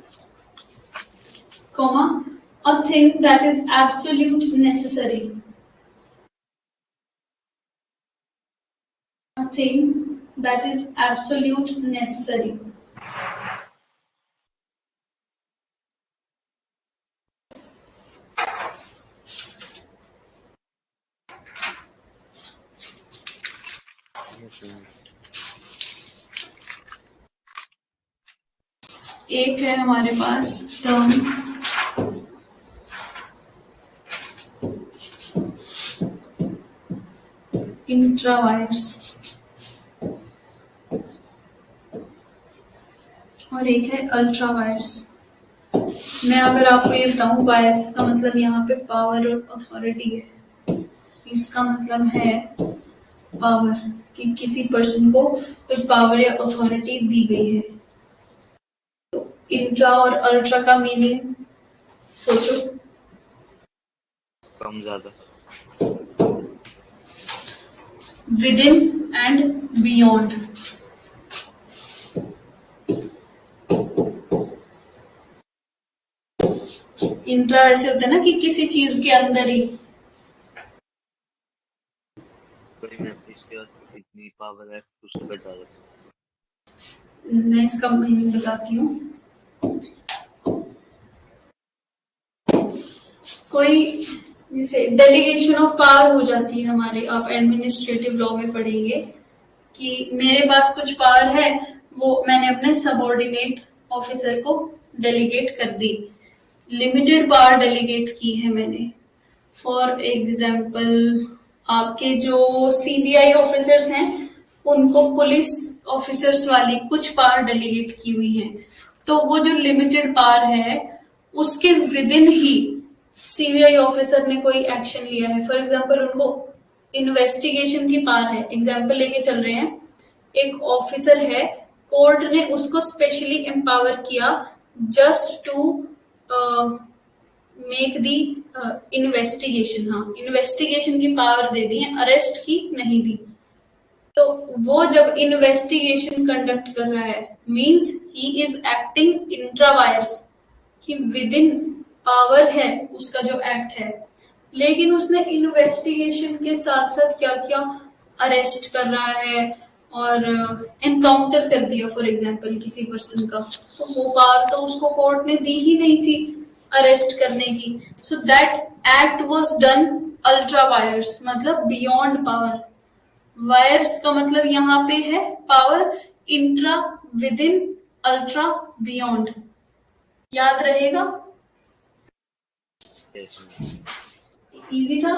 comma, a thing that is absolute necessary. thing that is absolute necessary. Yes, ma'am. एक है हमारे पास टर्म इंट्रावायर्स और एक है अल्ट्रावायर्स। मैं अगर आपको ये बताऊं, वायर्स का मतलब यहाँ पे पावर और अथॉरिटी है। इसका मतलब है पावर, कि किसी पर्सन को कोई पावर या अथॉरिटी दी गई है। तो इंट्रा और अल्ट्रा का मीनिंग सोचो। कम ज्यादा। With in and beyond. Intra ऐसे होता है ना कि किसी चीज के अंदर ही। इसके बाद इतनी पावर है उससे बढ़ ज्यादा। मैं इसका मीनिंग बताती हूँ। कोई जैसे डेलीगेशन ऑफ पावर हो जाती है हमारे, आप एडमिनिस्ट्रेटिव लॉ में पढ़ेंगे कि मेरे पास कुछ पावर है, वो मैंने अपने सबऑर्डिनेट ऑफिसर को डेलीगेट कर दी। लिमिटेड पावर डेलीगेट की है मैंने। फॉर एग्जाम्पल, आपके जो सीबीआई ऑफिसर्स हैं उनको पुलिस ऑफिसर्स वाली कुछ पावर डेलीगेट की हुई है। तो वो जो लिमिटेड पावर है उसके with in he CBI officer ने कोई एक्शन लिया है। फॉर एग्जाम्पल, उनको इन्वेस्टिगेशन की पावर है। एग्जाम्पल लेके चल रहे हैं, एक ऑफिसर है, कोर्ट ने उसको स्पेशली एम्पावर किया just to make the investigation. हाँ, इन्वेस्टिगेशन की पावर दे दी है, अरेस्ट की नहीं दी। तो वो जब इन्वेस्टिगेशन कंडक्ट कर रहा है means he is acting intra vires, कि विद इन पावर है उसका जो एक्ट है। लेकिन उसने इन्वेस्टिगेशन के साथ साथ क्या किया, अरेस्ट कर रहा है और एनकाउंटर कर दिया फॉर एग्जांपल किसी पर्सन का। तो वो पावर तो उसको कोर्ट ने दी ही नहीं थी अरेस्ट करने की। So that act was done ultra vires, मतलब बियॉन्ड पावर। वायर्स का मतलब यहाँ पे है power, intra, within, ultra, beyond. याद रहेगा? Yes ma'am. इजी था।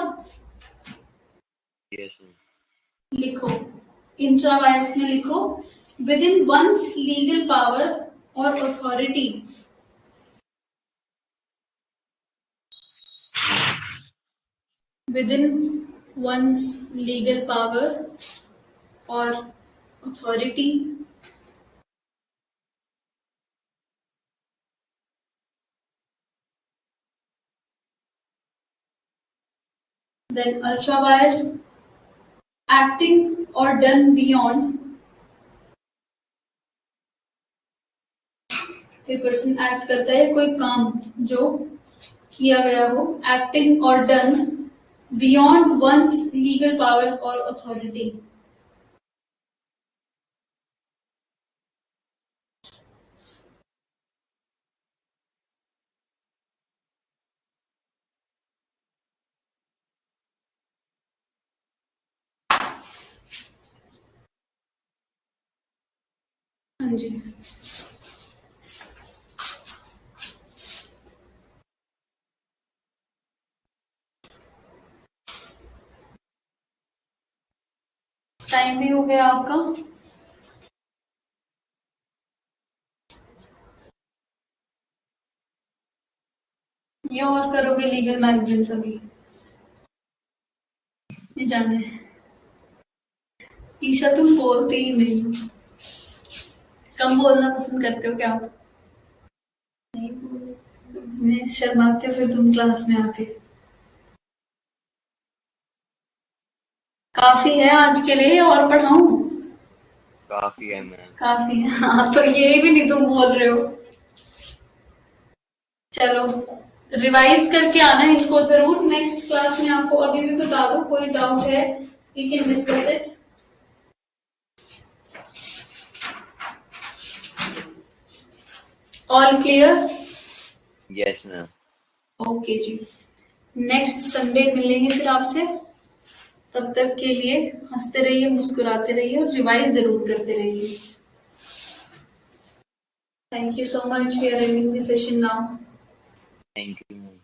Yes ma'am. लिखो, इंट्रा वायर्स में लिखो within one's legal power और authority. Within one's legal power और authority. Then ultra wires acting or done beyond। कोई person act करता है, कोई काम जो किया गया हो, एक्टिंग और done beyond one's legal power और अथॉरिटी। हाँ जी, टाइम भी हो गया आपका। ये और करोगे लीगल मैगजीन्स अभी नहीं जाने। ईशा तुम बोलते ही नहीं हो, कम बोलना पसंद करते हो क्या आप? नहीं बोल, मैं शर्माते हो फिर तुम क्लास में आके। काफी है आज के लिए, और पढ़ाऊं? काफी है मैम। काफी है। हाँ, तो ये भी नहीं तुम बोल रहे हो। चलो रिवाइज करके आना इनको जरूर। नेक्स्ट क्लास में आपको अभी भी बता दो, कोई डाउट है we can discuss it. All clear? Yes ma'am. Okay जी, नेक्स्ट संडे मिलेंगे फिर आपसे। तब तक के लिए हंसते रहिए, मुस्कुराते रहिए और रिवाइज जरूर करते रहिए। Thank you so much, we are ending the session now. Thank you ma'am.